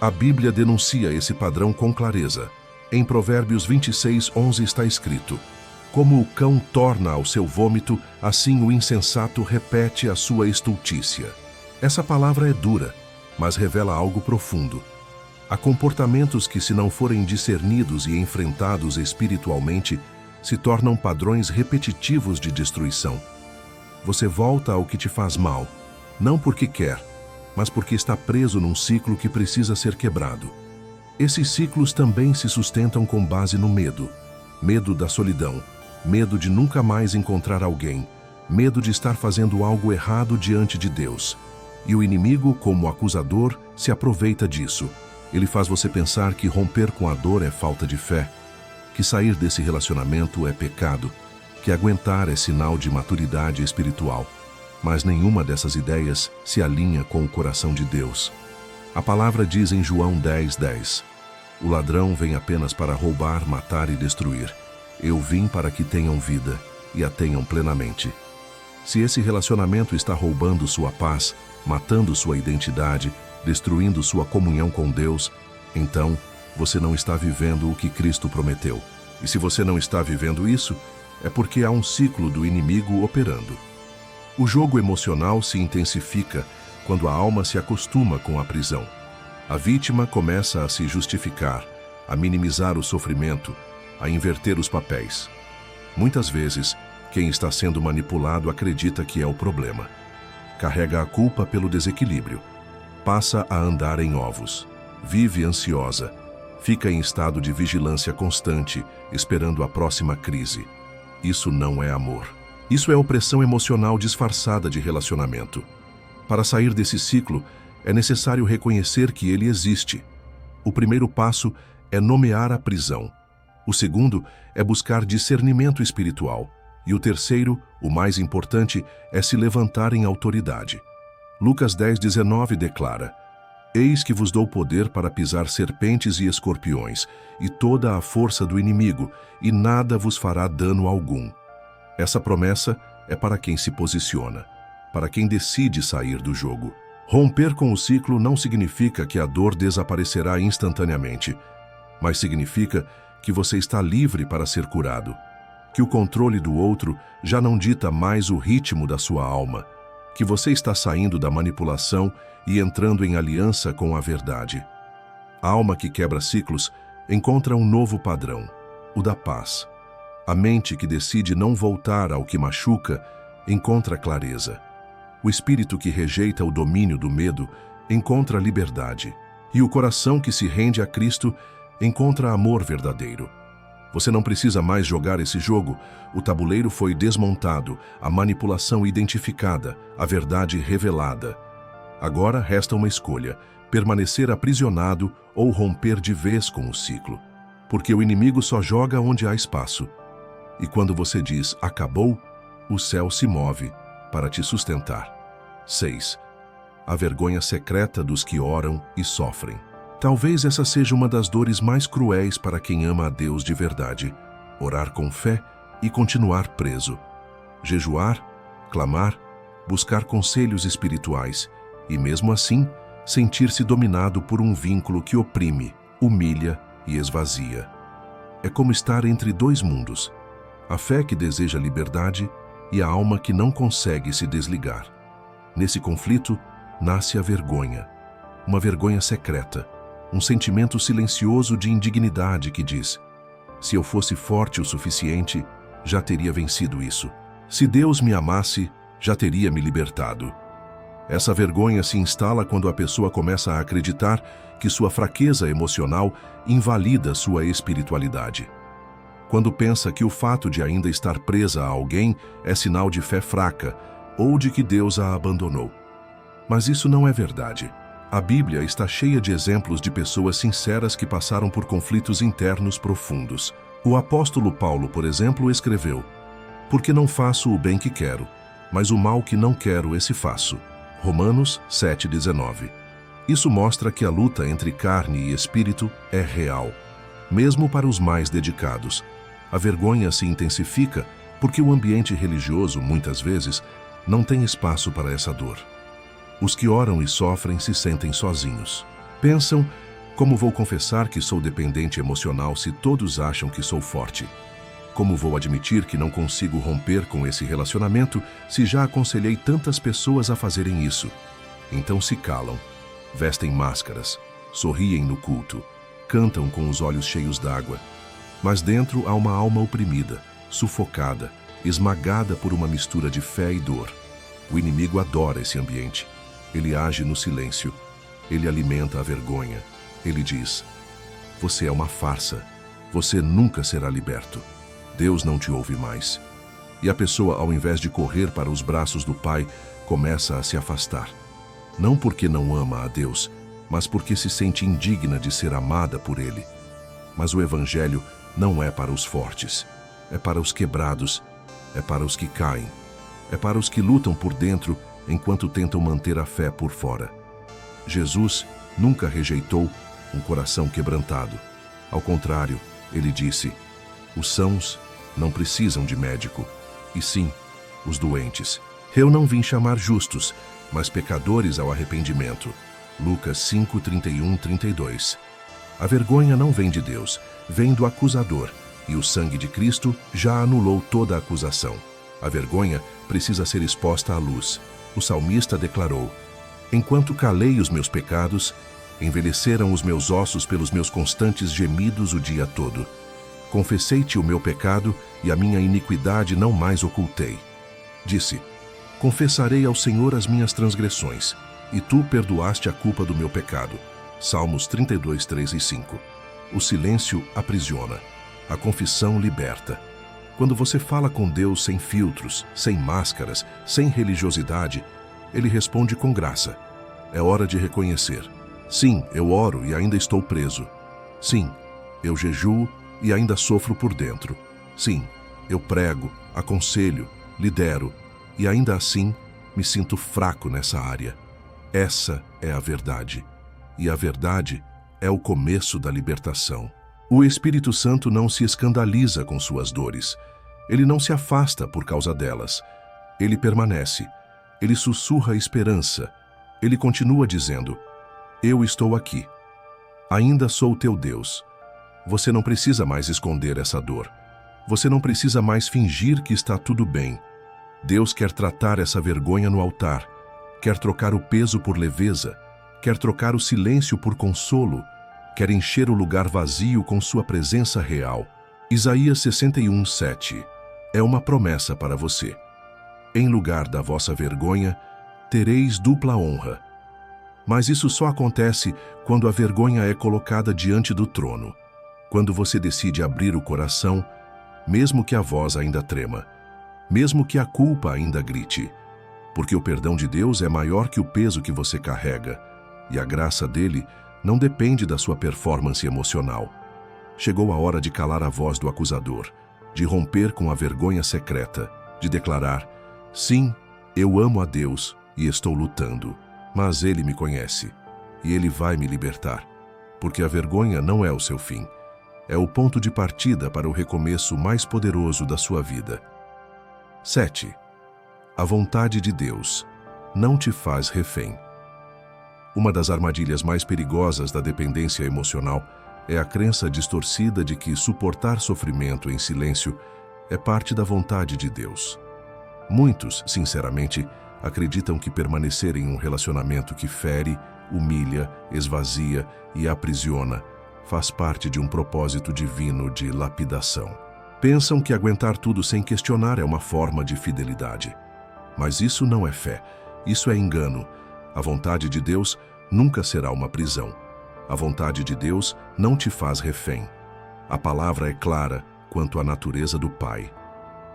A Bíblia denuncia esse padrão com clareza. Em Provérbios 26:11 está escrito: como o cão torna ao seu vômito, assim o insensato repete a sua estultícia. Essa palavra é dura, mas revela algo profundo. Há comportamentos que, se não forem discernidos e enfrentados espiritualmente, se tornam padrões repetitivos de destruição. Você volta ao que te faz mal, não porque quer, mas porque está preso num ciclo que precisa ser quebrado. Esses ciclos também se sustentam com base no medo. Medo da solidão, medo de nunca mais encontrar alguém, medo de estar fazendo algo errado diante de Deus. E o inimigo, como acusador, se aproveita disso. Ele faz você pensar que romper com a dor é falta de fé, que sair desse relacionamento é pecado, que aguentar é sinal de maturidade espiritual. Mas nenhuma dessas ideias se alinha com o coração de Deus. A palavra diz em João 10:10, o ladrão vem apenas para roubar, matar e destruir. Eu vim para que tenham vida e a tenham plenamente. Se esse relacionamento está roubando sua paz, matando sua identidade, destruindo sua comunhão com Deus, então você não está vivendo o que Cristo prometeu. E se você não está vivendo isso, é porque há um ciclo do inimigo operando. O jogo emocional se intensifica quando a alma se acostuma com a prisão. A vítima começa a se justificar, a minimizar o sofrimento, a inverter os papéis. Muitas vezes, quem está sendo manipulado acredita que é o problema. Carrega a culpa pelo desequilíbrio. Passa a andar em ovos. Vive ansiosa. Fica em estado de vigilância constante, esperando a próxima crise. Isso não é amor. Isso é opressão emocional disfarçada de relacionamento. Para sair desse ciclo, é necessário reconhecer que ele existe. O primeiro passo é nomear a prisão. O segundo é buscar discernimento espiritual. E o terceiro, o mais importante, é se levantar em autoridade. Lucas 10:19 declara: Eis que vos dou poder para pisar serpentes e escorpiões, e toda a força do inimigo, e nada vos fará dano algum. Essa promessa é para quem se posiciona, para quem decide sair do jogo. Romper com o ciclo não significa que a dor desaparecerá instantaneamente, mas significa que você está livre para ser curado, que o controle do outro já não dita mais o ritmo da sua alma, que você está saindo da manipulação e entrando em aliança com a verdade. A alma que quebra ciclos encontra um novo padrão, o da paz. A mente que decide não voltar ao que machuca encontra clareza. O espírito que rejeita o domínio do medo encontra liberdade. E o coração que se rende a Cristo encontra amor verdadeiro. Você não precisa mais jogar esse jogo. O tabuleiro foi desmontado, a manipulação identificada, a verdade revelada. Agora resta uma escolha: permanecer aprisionado ou romper de vez com o ciclo. Porque o inimigo só joga onde há espaço. E quando você diz acabou, o céu se move para te sustentar. 6. A vergonha secreta dos que oram e sofrem. Talvez essa seja uma das dores mais cruéis para quem ama a Deus de verdade: orar com fé e continuar preso. Jejuar, clamar, buscar conselhos espirituais e, mesmo assim, sentir-se dominado por um vínculo que oprime, humilha e esvazia. É como estar entre dois mundos: a fé que deseja liberdade e a alma que não consegue se desligar. Nesse conflito, nasce a vergonha, uma vergonha secreta, um sentimento silencioso de indignidade que diz: se eu fosse forte o suficiente, já teria vencido isso. Se Deus me amasse, já teria me libertado. Essa vergonha se instala quando a pessoa começa a acreditar que sua fraqueza emocional invalida sua espiritualidade. Quando pensa que o fato de ainda estar presa a alguém é sinal de fé fraca ou de que Deus a abandonou. Mas isso não é verdade. A Bíblia está cheia de exemplos de pessoas sinceras que passaram por conflitos internos profundos. O apóstolo Paulo, por exemplo, escreveu: porque não faço o bem que quero, mas o mal que não quero, esse faço. Romanos 7:19. Isso mostra que a luta entre carne e espírito é real, mesmo para os mais dedicados. A vergonha se intensifica porque o ambiente religioso, muitas vezes, não tem espaço para essa dor. Os que oram e sofrem se sentem sozinhos. Pensam: como vou confessar que sou dependente emocional se todos acham que sou forte? Como vou admitir que não consigo romper com esse relacionamento se já aconselhei tantas pessoas a fazerem isso? Então se calam, vestem máscaras, sorriem no culto, cantam com os olhos cheios d'água. Mas dentro há uma alma oprimida, sufocada, esmagada por uma mistura de fé e dor. O inimigo adora esse ambiente. Ele age no silêncio. Ele alimenta a vergonha. Ele diz: você é uma farsa. Você nunca será liberto. Deus não te ouve mais. E a pessoa, ao invés de correr para os braços do Pai, começa a se afastar. Não porque não ama a Deus, mas porque se sente indigna de ser amada por Ele. Mas o Evangelho não é para os fortes, é para os quebrados, é para os que caem, é para os que lutam por dentro enquanto tentam manter a fé por fora. Jesus nunca rejeitou um coração quebrantado. Ao contrário, ele disse: os sãos não precisam de médico, e sim os doentes. Eu não vim chamar justos, mas pecadores ao arrependimento. Lucas 5, 31, 32. A vergonha não vem de Deus, vem do acusador, e o sangue de Cristo já anulou toda a acusação. A vergonha precisa ser exposta à luz. O salmista declarou: enquanto calei os meus pecados, envelheceram os meus ossos pelos meus constantes gemidos o dia todo. Confessei-te o meu pecado e a minha iniquidade não mais ocultei. Disse: confessarei ao Senhor as minhas transgressões, e tu perdoaste a culpa do meu pecado. Salmos 32, 3 e 5. O silêncio aprisiona, a confissão liberta. Quando você fala com Deus sem filtros, sem máscaras, sem religiosidade, Ele responde com graça. É hora de reconhecer: sim, eu oro e ainda estou preso. Sim, eu jejuo e ainda sofro por dentro. Sim, eu prego, aconselho, lidero, e ainda assim me sinto fraco nessa área. Essa é a verdade. E a verdade é o começo da libertação. O Espírito Santo não se escandaliza com suas dores. Ele não se afasta por causa delas. Ele permanece. Ele sussurra a esperança. Ele continua dizendo: eu estou aqui. Ainda sou teu Deus. Você não precisa mais esconder essa dor. Você não precisa mais fingir que está tudo bem. Deus quer tratar essa vergonha no altar. Quer trocar o peso por leveza. Quer trocar o silêncio por consolo. Quer encher o lugar vazio com sua presença real. Isaías 61, 7. É uma promessa para você. Em lugar da vossa vergonha, tereis dupla honra. Mas isso só acontece quando a vergonha é colocada diante do trono. Quando você decide abrir o coração, mesmo que a voz ainda trema, mesmo que a culpa ainda grite. Porque o perdão de Deus é maior que o peso que você carrega, e a graça dele não depende da sua performance emocional. Chegou a hora de calar a voz do acusador, de romper com a vergonha secreta, de declarar: sim, eu amo a Deus e estou lutando, mas Ele me conhece, e Ele vai me libertar, porque a vergonha não é o seu fim, é o ponto de partida para o recomeço mais poderoso da sua vida. 7. A vontade de Deus não te faz refém. Uma das armadilhas mais perigosas da dependência emocional é a crença distorcida de que suportar sofrimento em silêncio é parte da vontade de Deus. Muitos, sinceramente, acreditam que permanecer em um relacionamento que fere, humilha, esvazia e aprisiona faz parte de um propósito divino de lapidação. Pensam que aguentar tudo sem questionar é uma forma de fidelidade. Mas isso não é fé, isso é engano. A vontade de Deus nunca será uma prisão. A vontade de Deus não te faz refém. A palavra é clara quanto à natureza do Pai.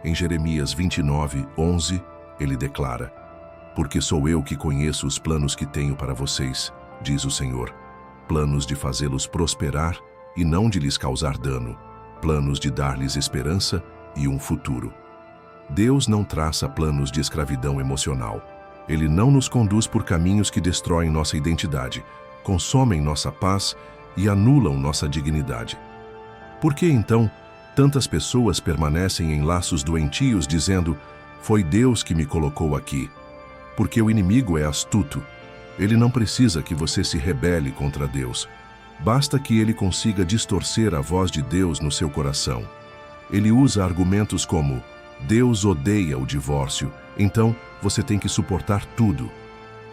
Em Jeremias 29, 11, ele declara: porque sou eu que conheço os planos que tenho para vocês, diz o Senhor, planos de fazê-los prosperar e não de lhes causar dano, planos de dar-lhes esperança e um futuro. Deus não traça planos de escravidão emocional. Ele não nos conduz por caminhos que destroem nossa identidade, consomem nossa paz e anulam nossa dignidade. Por que, então, tantas pessoas permanecem em laços doentios dizendo: foi Deus que me colocou aqui? Porque o inimigo é astuto. Ele não precisa que você se rebele contra Deus. Basta que ele consiga distorcer a voz de Deus no seu coração. Ele usa argumentos como: Deus odeia o divórcio, então você tem que suportar tudo.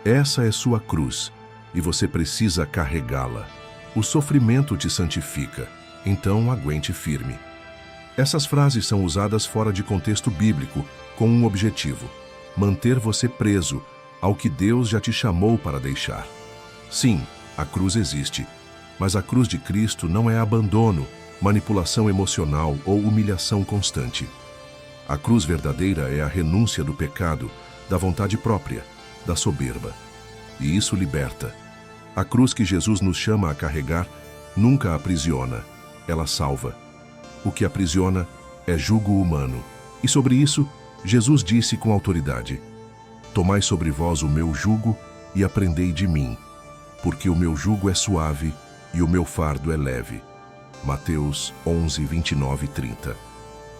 Essa é sua cruz, e você precisa carregá-la. O sofrimento te santifica, então aguente firme. Essas frases são usadas fora de contexto bíblico com um objetivo: manter você preso ao que Deus já te chamou para deixar. Sim, a cruz existe, mas a cruz de Cristo não é abandono, manipulação emocional ou humilhação constante. A cruz verdadeira é a renúncia do pecado, da vontade própria, da soberba. E isso liberta. A cruz que Jesus nos chama a carregar nunca aprisiona, ela salva. O que aprisiona é jugo humano. E sobre isso, Jesus disse com autoridade: Tomai sobre vós o meu jugo e aprendei de mim, porque o meu jugo é suave e o meu fardo é leve. Mateus 11, 29 e 30.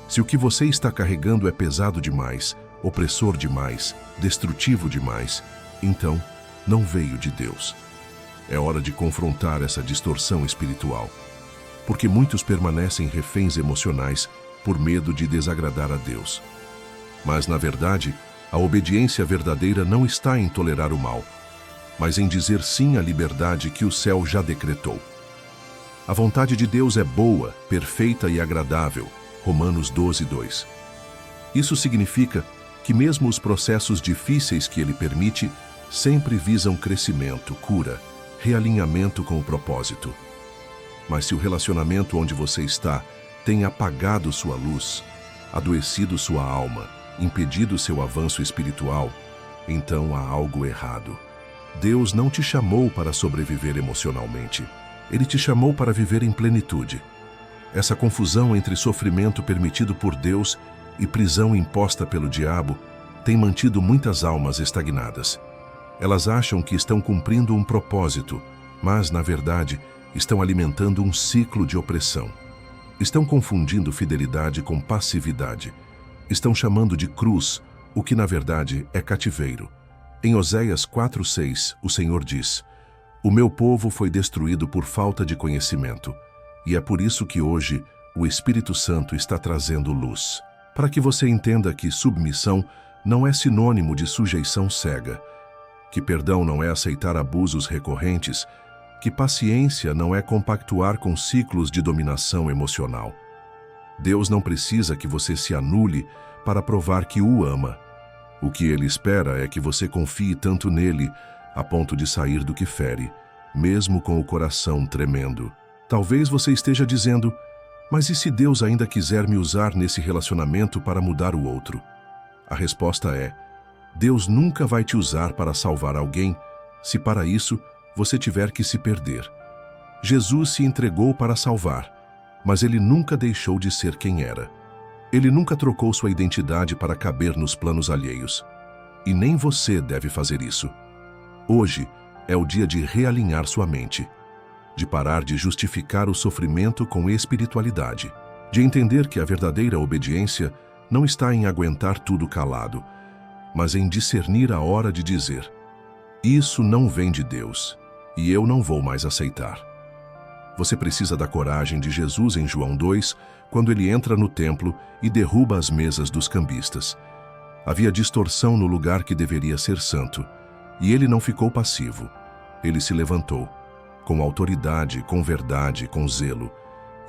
Se o que você está carregando é pesado demais, opressor demais, destrutivo demais, então não veio de Deus. É hora de confrontar essa distorção espiritual, porque muitos permanecem reféns emocionais por medo de desagradar a Deus. Mas, na verdade, a obediência verdadeira não está em tolerar o mal, mas em dizer sim à liberdade que o céu já decretou. A vontade de Deus é boa, perfeita e agradável. Romanos 12, 2. Isso significa que mesmo os processos difíceis que Ele permite sempre visam crescimento, cura, realinhamento com o propósito. Mas se o relacionamento onde você está tem apagado sua luz, adoecido sua alma, impedido seu avanço espiritual, então há algo errado. Deus não te chamou para sobreviver emocionalmente. Ele te chamou para viver em plenitude. Essa confusão entre sofrimento permitido por Deus e prisão imposta pelo diabo tem mantido muitas almas estagnadas. Elas acham que estão cumprindo um propósito, mas, na verdade, estão alimentando um ciclo de opressão. Estão confundindo fidelidade com passividade. Estão chamando de cruz o que, na verdade, é cativeiro. Em Oséias 4:6, o Senhor diz: O meu povo foi destruído por falta de conhecimento, e é por isso que hoje o Espírito Santo está trazendo luz, para que você entenda que submissão não é sinônimo de sujeição cega, que perdão não é aceitar abusos recorrentes, que paciência não é compactuar com ciclos de dominação emocional. Deus não precisa que você se anule para provar que o ama. O que Ele espera é que você confie tanto nele a ponto de sair do que fere, mesmo com o coração tremendo. Talvez você esteja dizendo: mas e se Deus ainda quiser me usar nesse relacionamento para mudar o outro? A resposta é: Deus nunca vai te usar para salvar alguém, se para isso você tiver que se perder. Jesus se entregou para salvar, mas Ele nunca deixou de ser quem era. Ele nunca trocou sua identidade para caber nos planos alheios. E nem você deve fazer isso. Hoje é o dia de realinhar sua mente, de parar de justificar o sofrimento com espiritualidade, de entender que a verdadeira obediência não está em aguentar tudo calado, mas em discernir a hora de dizer: isso não vem de Deus, e eu não vou mais aceitar. Você precisa da coragem de Jesus em João 2, quando ele entra no templo e derruba as mesas dos cambistas. Havia distorção no lugar que deveria ser santo, e ele não ficou passivo. Ele se levantou, com autoridade, com verdade, com zelo,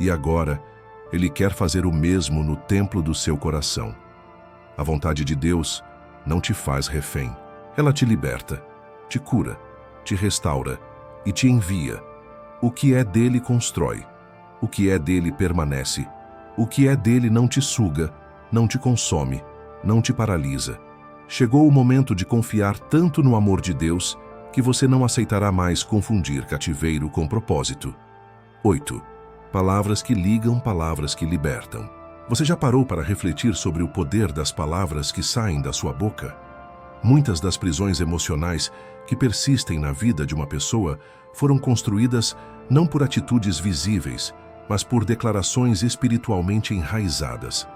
e agora ele quer fazer o mesmo no templo do seu coração. A vontade de Deus não te faz refém. Ela te liberta, te cura, te restaura e te envia. O que é dele constrói, o que é dele permanece, o que é dele não te suga, não te consome, não te paralisa. Chegou o momento de confiar tanto no amor de Deus que você não aceitará mais confundir cativeiro com propósito. 8. Palavras que ligam, palavras que libertam. Você já parou para refletir sobre o poder das palavras que saem da sua boca? Muitas das prisões emocionais que persistem na vida de uma pessoa foram construídas não por atitudes visíveis, mas por declarações espiritualmente enraizadas.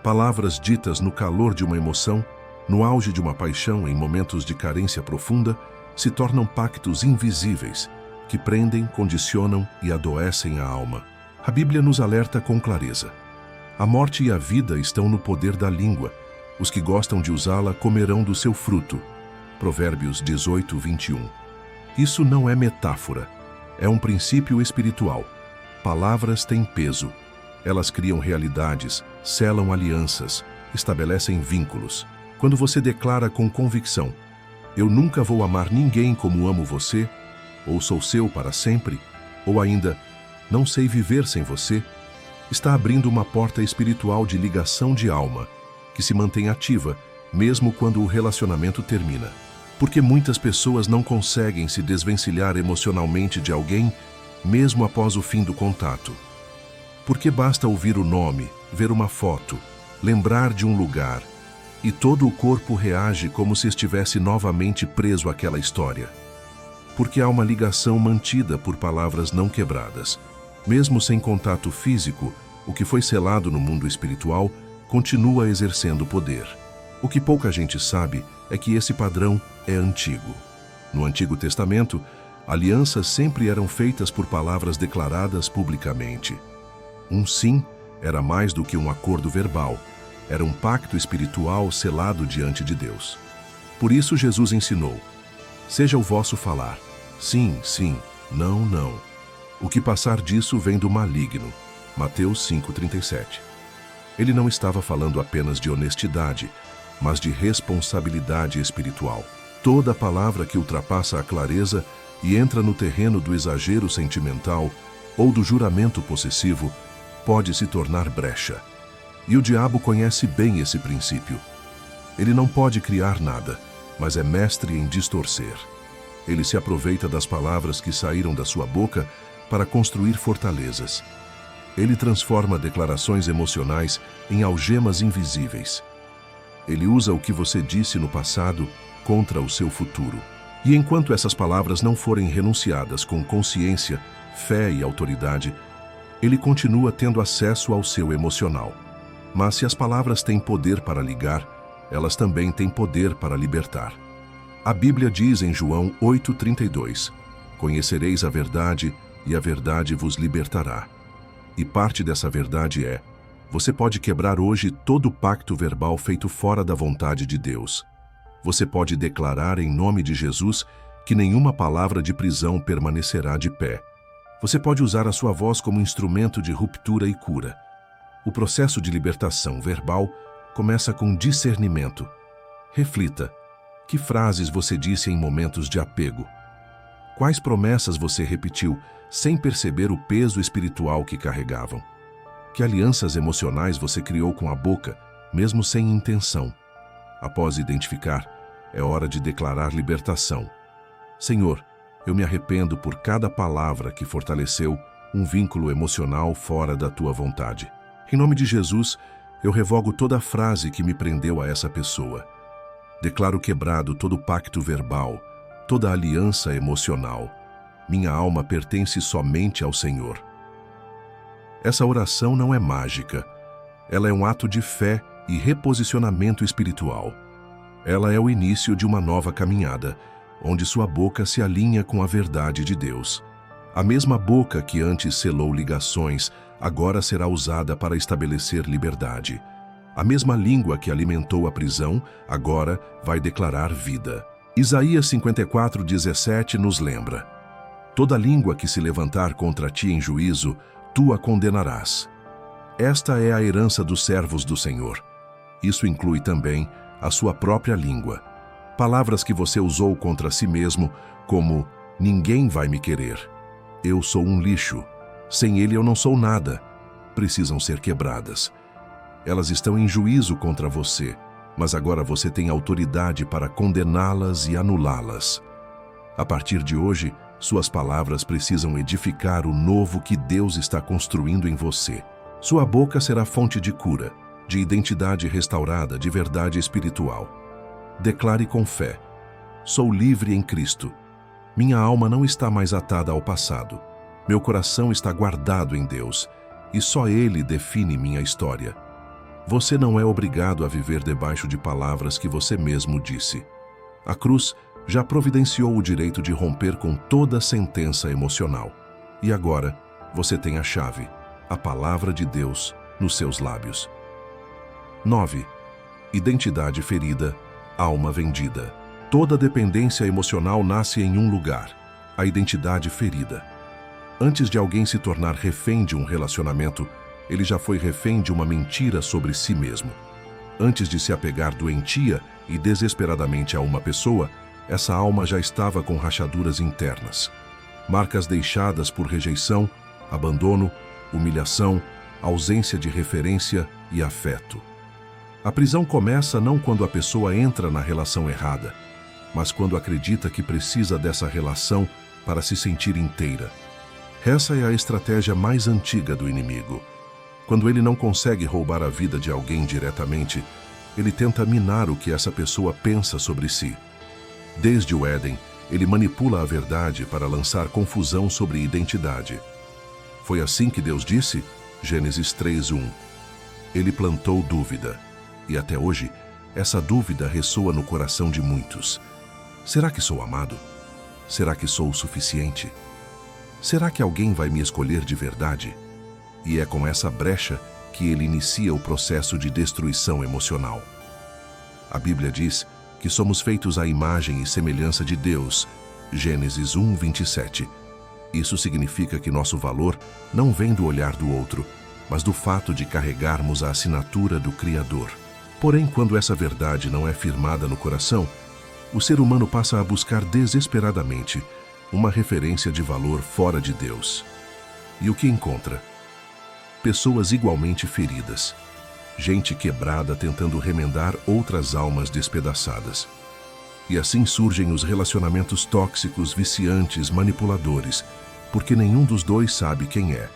Palavras ditas no calor de uma emoção, no auge de uma paixão, em momentos de carência profunda, se tornam pactos invisíveis que prendem, condicionam e adoecem a alma. A Bíblia nos alerta com clareza: a morte e a vida estão no poder da língua. Os que gostam de usá-la comerão do seu fruto. Provérbios 18, 21. Isso não é metáfora, é um princípio espiritual. Palavras têm peso. Elas criam realidades, selam alianças, estabelecem vínculos. Quando você declara com convicção: eu nunca vou amar ninguém como amo você, ou sou seu para sempre, ou ainda, não sei viver sem você, está abrindo uma porta espiritual de ligação de alma, que se mantém ativa, mesmo quando o relacionamento termina. Porque muitas pessoas não conseguem se desvencilhar emocionalmente de alguém, mesmo após o fim do contato. Porque basta ouvir o nome, ver uma foto, lembrar de um lugar, e todo o corpo reage como se estivesse novamente preso àquela história. Porque há uma ligação mantida por palavras não quebradas. Mesmo sem contato físico, o que foi selado no mundo espiritual continua exercendo poder. O que pouca gente sabe é que esse padrão é antigo. No Antigo Testamento, alianças sempre eram feitas por palavras declaradas publicamente. Um sim era mais do que um acordo verbal, era um pacto espiritual selado diante de Deus. Por isso Jesus ensinou: seja o vosso falar, sim, sim, não, não. O que passar disso vem do maligno. Mateus 5,37. Ele não estava falando apenas de honestidade, mas de responsabilidade espiritual. Toda palavra que ultrapassa a clareza e entra no terreno do exagero sentimental ou do juramento possessivo pode se tornar brecha. E o diabo conhece bem esse princípio. Ele não pode criar nada, mas é mestre em distorcer. Ele se aproveita das palavras que saíram da sua boca para construir fortalezas. Ele transforma declarações emocionais em algemas invisíveis. Ele usa o que você disse no passado contra o seu futuro. E enquanto essas palavras não forem renunciadas com consciência, fé e autoridade, ele continua tendo acesso ao seu emocional. Mas se as palavras têm poder para ligar, elas também têm poder para libertar. A Bíblia diz em João 8,32: conhecereis a verdade e a verdade vos libertará. E parte dessa verdade é: você pode quebrar hoje todo pacto verbal feito fora da vontade de Deus. Você pode declarar em nome de Jesus que nenhuma palavra de prisão permanecerá de pé. Você pode usar a sua voz como instrumento de ruptura e cura. O processo de libertação verbal começa com discernimento. Reflita: que frases você disse em momentos de apego? Quais promessas você repetiu sem perceber o peso espiritual que carregavam? Que alianças emocionais você criou com a boca, mesmo sem intenção? Após identificar, é hora de declarar libertação. Senhor, eu me arrependo por cada palavra que fortaleceu um vínculo emocional fora da tua vontade. Em nome de Jesus, eu revogo toda frase que me prendeu a essa pessoa. Declaro quebrado todo pacto verbal, toda aliança emocional. Minha alma pertence somente ao Senhor. Essa oração não é mágica. Ela é um ato de fé e reposicionamento espiritual. Ela é o início de uma nova caminhada, onde sua boca se alinha com a verdade de Deus. A mesma boca que antes selou ligações, agora será usada para estabelecer liberdade. A mesma língua que alimentou a prisão, agora vai declarar vida. Isaías 54:17 nos lembra: toda língua que se levantar contra ti em juízo, tu a condenarás. Esta é a herança dos servos do Senhor. Isso inclui também a sua própria língua. Palavras que você usou contra si mesmo, como ninguém vai me querer, eu sou um lixo, sem ele eu não sou nada, precisam ser quebradas. Elas estão em juízo contra você, mas agora você tem autoridade para condená-las e anulá-las. A partir de hoje, suas palavras precisam edificar o novo que Deus está construindo em você. Sua boca será fonte de cura, de identidade restaurada, de verdade espiritual. Declare com fé: sou livre em Cristo. Minha alma não está mais atada ao passado. Meu coração está guardado em Deus, e só Ele define minha história. Você não é obrigado a viver debaixo de palavras que você mesmo disse. A cruz já providenciou o direito de romper com toda sentença emocional. E agora, você tem a chave, a palavra de Deus, nos seus lábios. 9. Identidade ferida, alma vendida. Toda dependência emocional nasce em um lugar: a identidade ferida. Antes de alguém se tornar refém de um relacionamento, ele já foi refém de uma mentira sobre si mesmo. Antes de se apegar doentia e desesperadamente a uma pessoa, essa alma já estava com rachaduras internas. Marcas deixadas por rejeição, abandono, humilhação, ausência de referência e afeto. A prisão começa não quando a pessoa entra na relação errada, mas quando acredita que precisa dessa relação para se sentir inteira. Essa é a estratégia mais antiga do inimigo. Quando ele não consegue roubar a vida de alguém diretamente, ele tenta minar o que essa pessoa pensa sobre si. Desde o Éden, ele manipula a verdade para lançar confusão sobre identidade. Foi assim que Deus disse? Gênesis 3:1. Ele plantou dúvida. E até hoje, essa dúvida ressoa no coração de muitos. Será que sou amado? Será que sou o suficiente? Será que alguém vai me escolher de verdade? E é com essa brecha que ele inicia o processo de destruição emocional. A Bíblia diz que somos feitos à imagem e semelhança de Deus, Gênesis 1:27. Isso significa que nosso valor não vem do olhar do outro, mas do fato de carregarmos a assinatura do Criador. Porém, quando essa verdade não é firmada no coração, o ser humano passa a buscar desesperadamente uma referência de valor fora de Deus. E o que encontra? Pessoas igualmente feridas. Gente quebrada tentando remendar outras almas despedaçadas. E assim surgem os relacionamentos tóxicos, viciantes, manipuladores, porque nenhum dos dois sabe quem é,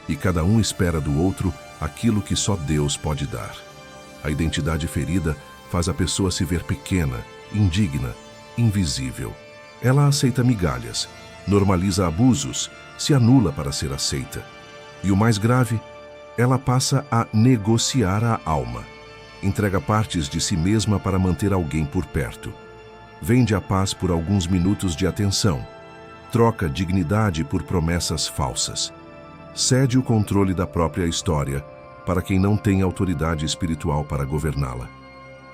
e cada um espera do outro aquilo que só Deus pode dar. A identidade ferida faz a pessoa se ver pequena, indigna, invisível. Ela aceita migalhas, normaliza abusos, se anula para ser aceita. E o mais grave, ela passa a negociar a alma. Entrega partes de si mesma para manter alguém por perto. Vende a paz por alguns minutos de atenção. Troca dignidade por promessas falsas. Cede o controle da própria história para quem não tem autoridade espiritual para governá-la.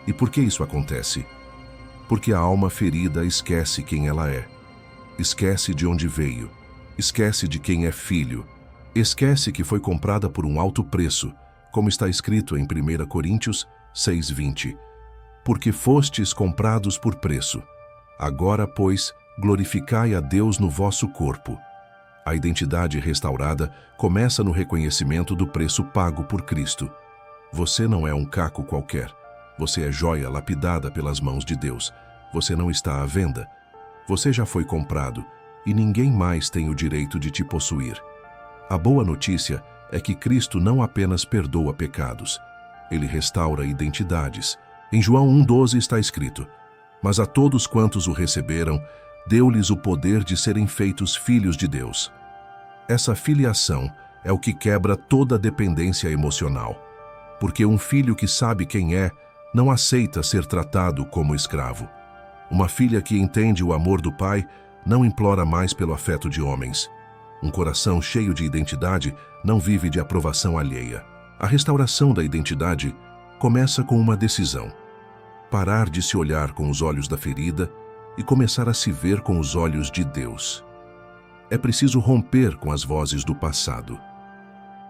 E por que isso acontece? Porque a alma ferida esquece quem ela é. Esquece de onde veio. Esquece de quem é filho. Esquece que foi comprada por um alto preço, como está escrito em 1 Coríntios 6:20. Porque fostes comprados por preço. Agora, pois, glorificai a Deus no vosso corpo. A identidade restaurada começa no reconhecimento do preço pago por Cristo. Você não é um caco qualquer. Você é joia lapidada pelas mãos de Deus. Você não está à venda. Você já foi comprado e ninguém mais tem o direito de te possuir. A boa notícia é que Cristo não apenas perdoa pecados, ele restaura identidades. Em João 1:12 está escrito: mas a todos quantos o receberam, deu-lhes o poder de serem feitos filhos de Deus. Essa filiação é o que quebra toda dependência emocional, porque um filho que sabe quem é, não aceita ser tratado como escravo. Uma filha que entende o amor do pai, não implora mais pelo afeto de homens. Um coração cheio de identidade não vive de aprovação alheia. A restauração da identidade começa com uma decisão: parar de se olhar com os olhos da ferida e começar a se ver com os olhos de Deus. É preciso romper com as vozes do passado.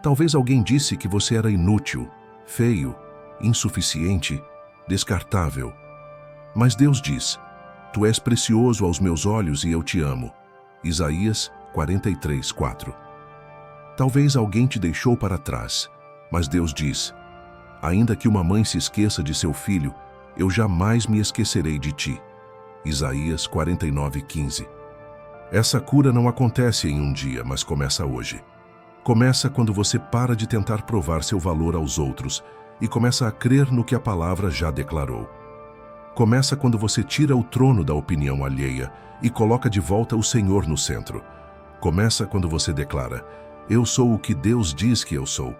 Talvez alguém disse que você era inútil, feio, insuficiente, descartável. Mas Deus diz: tu és precioso aos meus olhos e eu te amo. Isaías 43:4. Talvez alguém te deixou para trás, mas Deus diz: ainda que uma mãe se esqueça de seu filho, eu jamais me esquecerei de ti. Isaías 49:15. Essa cura não acontece em um dia, mas começa hoje. Começa quando você para de tentar provar seu valor aos outros e começa a crer no que a palavra já declarou. Começa quando você tira o trono da opinião alheia e coloca de volta o Senhor no centro. Começa quando você declara: eu sou o que Deus diz que eu sou.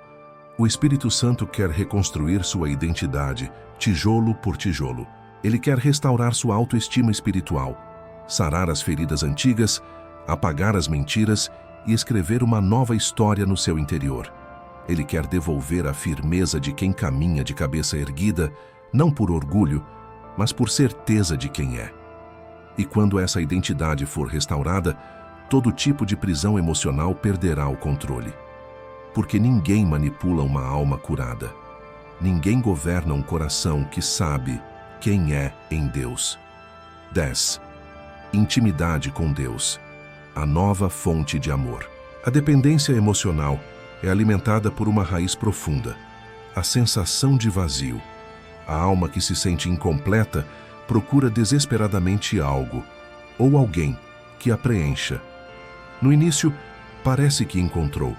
O Espírito Santo quer reconstruir sua identidade, tijolo por tijolo. Ele quer restaurar sua autoestima espiritual, sarar as feridas antigas, apagar as mentiras e escrever uma nova história no seu interior. Ele quer devolver a firmeza de quem caminha de cabeça erguida, não por orgulho, mas por certeza de quem é. E quando essa identidade for restaurada, todo tipo de prisão emocional perderá o controle. Porque ninguém manipula uma alma curada. Ninguém governa um coração que sabe quem é em Deus. 10. Intimidade com Deus, a nova fonte de amor. A dependência emocional é alimentada por uma raiz profunda, a sensação de vazio. A alma que se sente incompleta procura desesperadamente algo ou alguém que a preencha. No início, parece que encontrou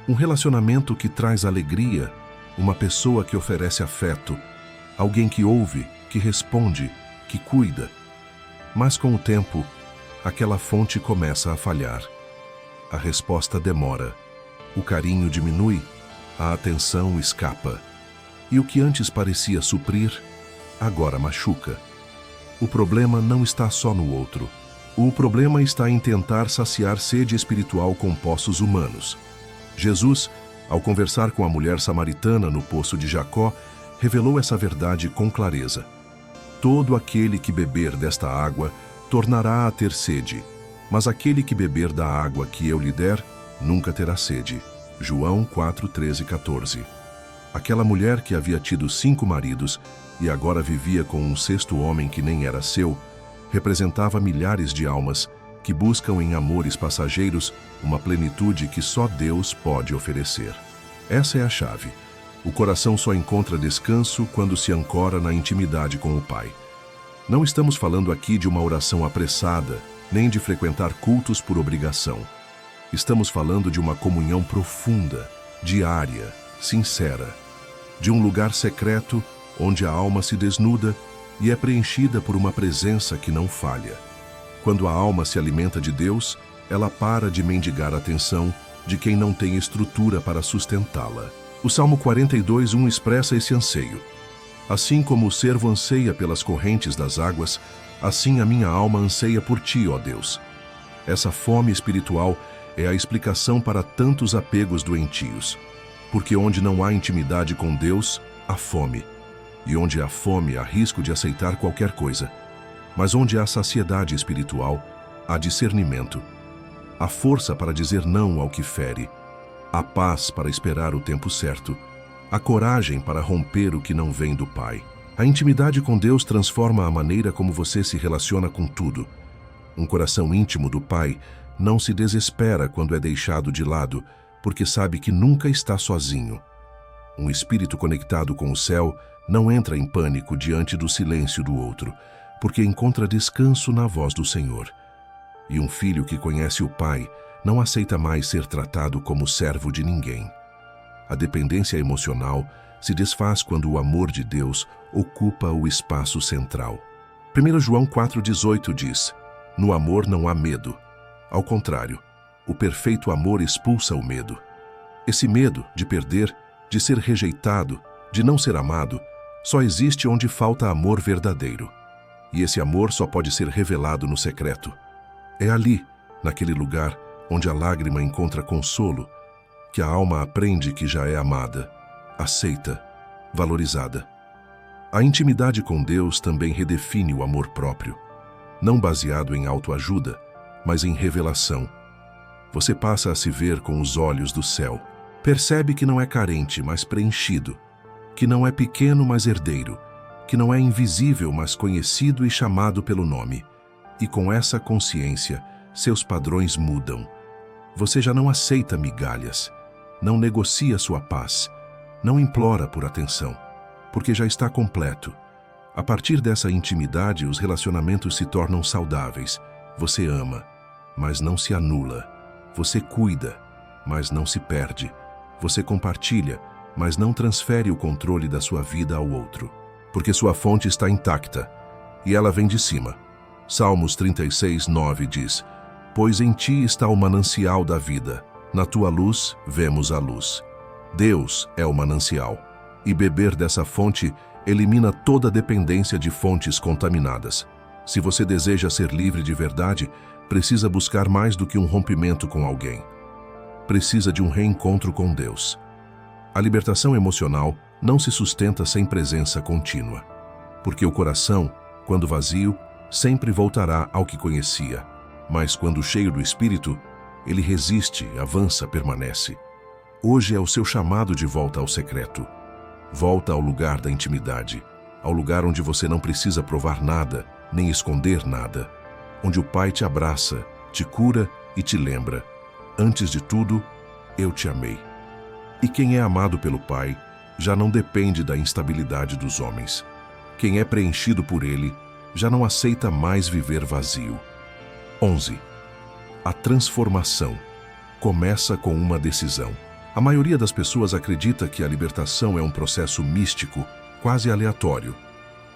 um relacionamento que traz alegria, uma pessoa que oferece afeto, alguém que ouve, que responde, que cuida. Mas com o tempo, aquela fonte começa a falhar. A resposta demora, o carinho diminui, a atenção escapa. E o que antes parecia suprir, agora machuca. O problema não está só no outro. O problema está em tentar saciar sede espiritual com poços humanos. Jesus, ao conversar com a mulher samaritana no poço de Jacó, revelou essa verdade com clareza. Todo aquele que beber desta água tornará a ter sede, mas aquele que beber da água que eu lhe der, nunca terá sede. João 4, 13 e 14. Aquela mulher que havia tido 5 maridos e agora vivia com um 6º homem que nem era seu, representava milhares de almas que buscam em amores passageiros uma plenitude que só Deus pode oferecer. Essa é a chave. O coração só encontra descanso quando se ancora na intimidade com o Pai. Não estamos falando aqui de uma oração apressada, nem de frequentar cultos por obrigação. Estamos falando de uma comunhão profunda, diária, sincera, de um lugar secreto onde a alma se desnuda e é preenchida por uma presença que não falha. Quando a alma se alimenta de Deus, ela para de mendigar a atenção de quem não tem estrutura para sustentá-la. O Salmo 42:1 expressa esse anseio. Assim como o servo anseia pelas correntes das águas, assim a minha alma anseia por ti, ó Deus. Essa fome espiritual é a explicação para tantos apegos doentios. Porque onde não há intimidade com Deus, há fome. E onde há fome, há risco de aceitar qualquer coisa. Mas onde há saciedade espiritual, há discernimento. Há força para dizer não ao que fere. Há paz para esperar o tempo certo. Há coragem para romper o que não vem do Pai. A intimidade com Deus transforma a maneira como você se relaciona com tudo. Um coração íntimo do Pai não se desespera quando é deixado de lado, porque sabe que nunca está sozinho. Um espírito conectado com o céu não entra em pânico diante do silêncio do outro, porque encontra descanso na voz do Senhor. E um filho que conhece o Pai não aceita mais ser tratado como servo de ninguém. A dependência emocional se desfaz quando o amor de Deus ocupa o espaço central. 1 João 4,18 diz: no amor não há medo. Ao contrário, o perfeito amor expulsa o medo. Esse medo de perder, de ser rejeitado, de não ser amado, só existe onde falta amor verdadeiro. E esse amor só pode ser revelado no secreto. É ali, naquele lugar, onde a lágrima encontra consolo, que a alma aprende que já é amada, aceita, valorizada. A intimidade com Deus também redefine o amor próprio, não baseado em autoajuda, mas em revelação. Você passa a se ver com os olhos do céu. Percebe que não é carente, mas preenchido, que não é pequeno, mas herdeiro, que não é invisível, mas conhecido e chamado pelo nome. E com essa consciência, seus padrões mudam. Você já não aceita migalhas, não negocia sua paz, não implora por atenção, porque já está completo. A partir dessa intimidade, os relacionamentos se tornam saudáveis. Você ama, mas não se anula. Você cuida, mas não se perde. Você compartilha, mas não transfere o controle da sua vida ao outro. Porque sua fonte está intacta, e ela vem de cima. Salmos 36:9 diz: pois em ti está o manancial da vida, na tua luz vemos a luz. Deus é o manancial, e beber dessa fonte elimina toda dependência de fontes contaminadas. Se você deseja ser livre de verdade, precisa buscar mais do que um rompimento com alguém. Precisa de um reencontro com Deus. A libertação emocional não se sustenta sem presença contínua, porque o coração, quando vazio, sempre voltará ao que conhecia. Mas quando cheio do Espírito, ele resiste, avança, permanece. Hoje é o seu chamado de volta ao secreto. Volta ao lugar da intimidade, ao lugar onde você não precisa provar nada, nem esconder nada, onde o Pai te abraça, te cura e te lembra: antes de tudo, eu te amei. E quem é amado pelo Pai, já não depende da instabilidade dos homens. Quem é preenchido por ele já não aceita mais viver vazio. 11. A transformação começa com uma decisão. A maioria das pessoas acredita que a libertação é um processo místico, quase aleatório,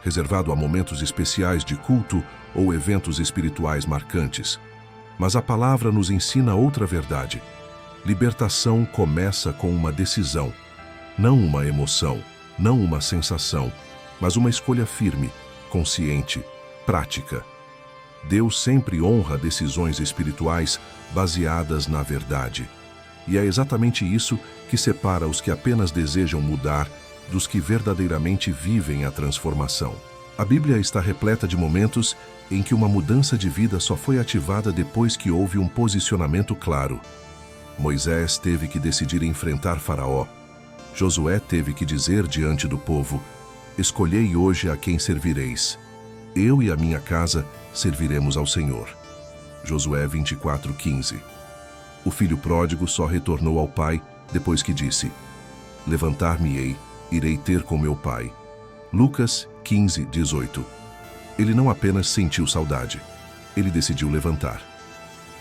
reservado a momentos especiais de culto ou eventos espirituais marcantes. Mas a palavra nos ensina outra verdade. Libertação começa com uma decisão, não uma emoção, não uma sensação, mas uma escolha firme, consciente, prática. Deus sempre honra decisões espirituais baseadas na verdade. E é exatamente isso que separa os que apenas desejam mudar dos que verdadeiramente vivem a transformação. A Bíblia está repleta de momentos em que uma mudança de vida só foi ativada depois que houve um posicionamento claro. Moisés teve que decidir enfrentar Faraó. Josué teve que dizer diante do povo: escolhei hoje a quem servireis. Eu e a minha casa serviremos ao Senhor. Josué 24:15. O filho pródigo só retornou ao pai depois que disse: levantar-me-ei, irei ter com meu pai. Lucas 15:18. Ele não apenas sentiu saudade, ele decidiu levantar.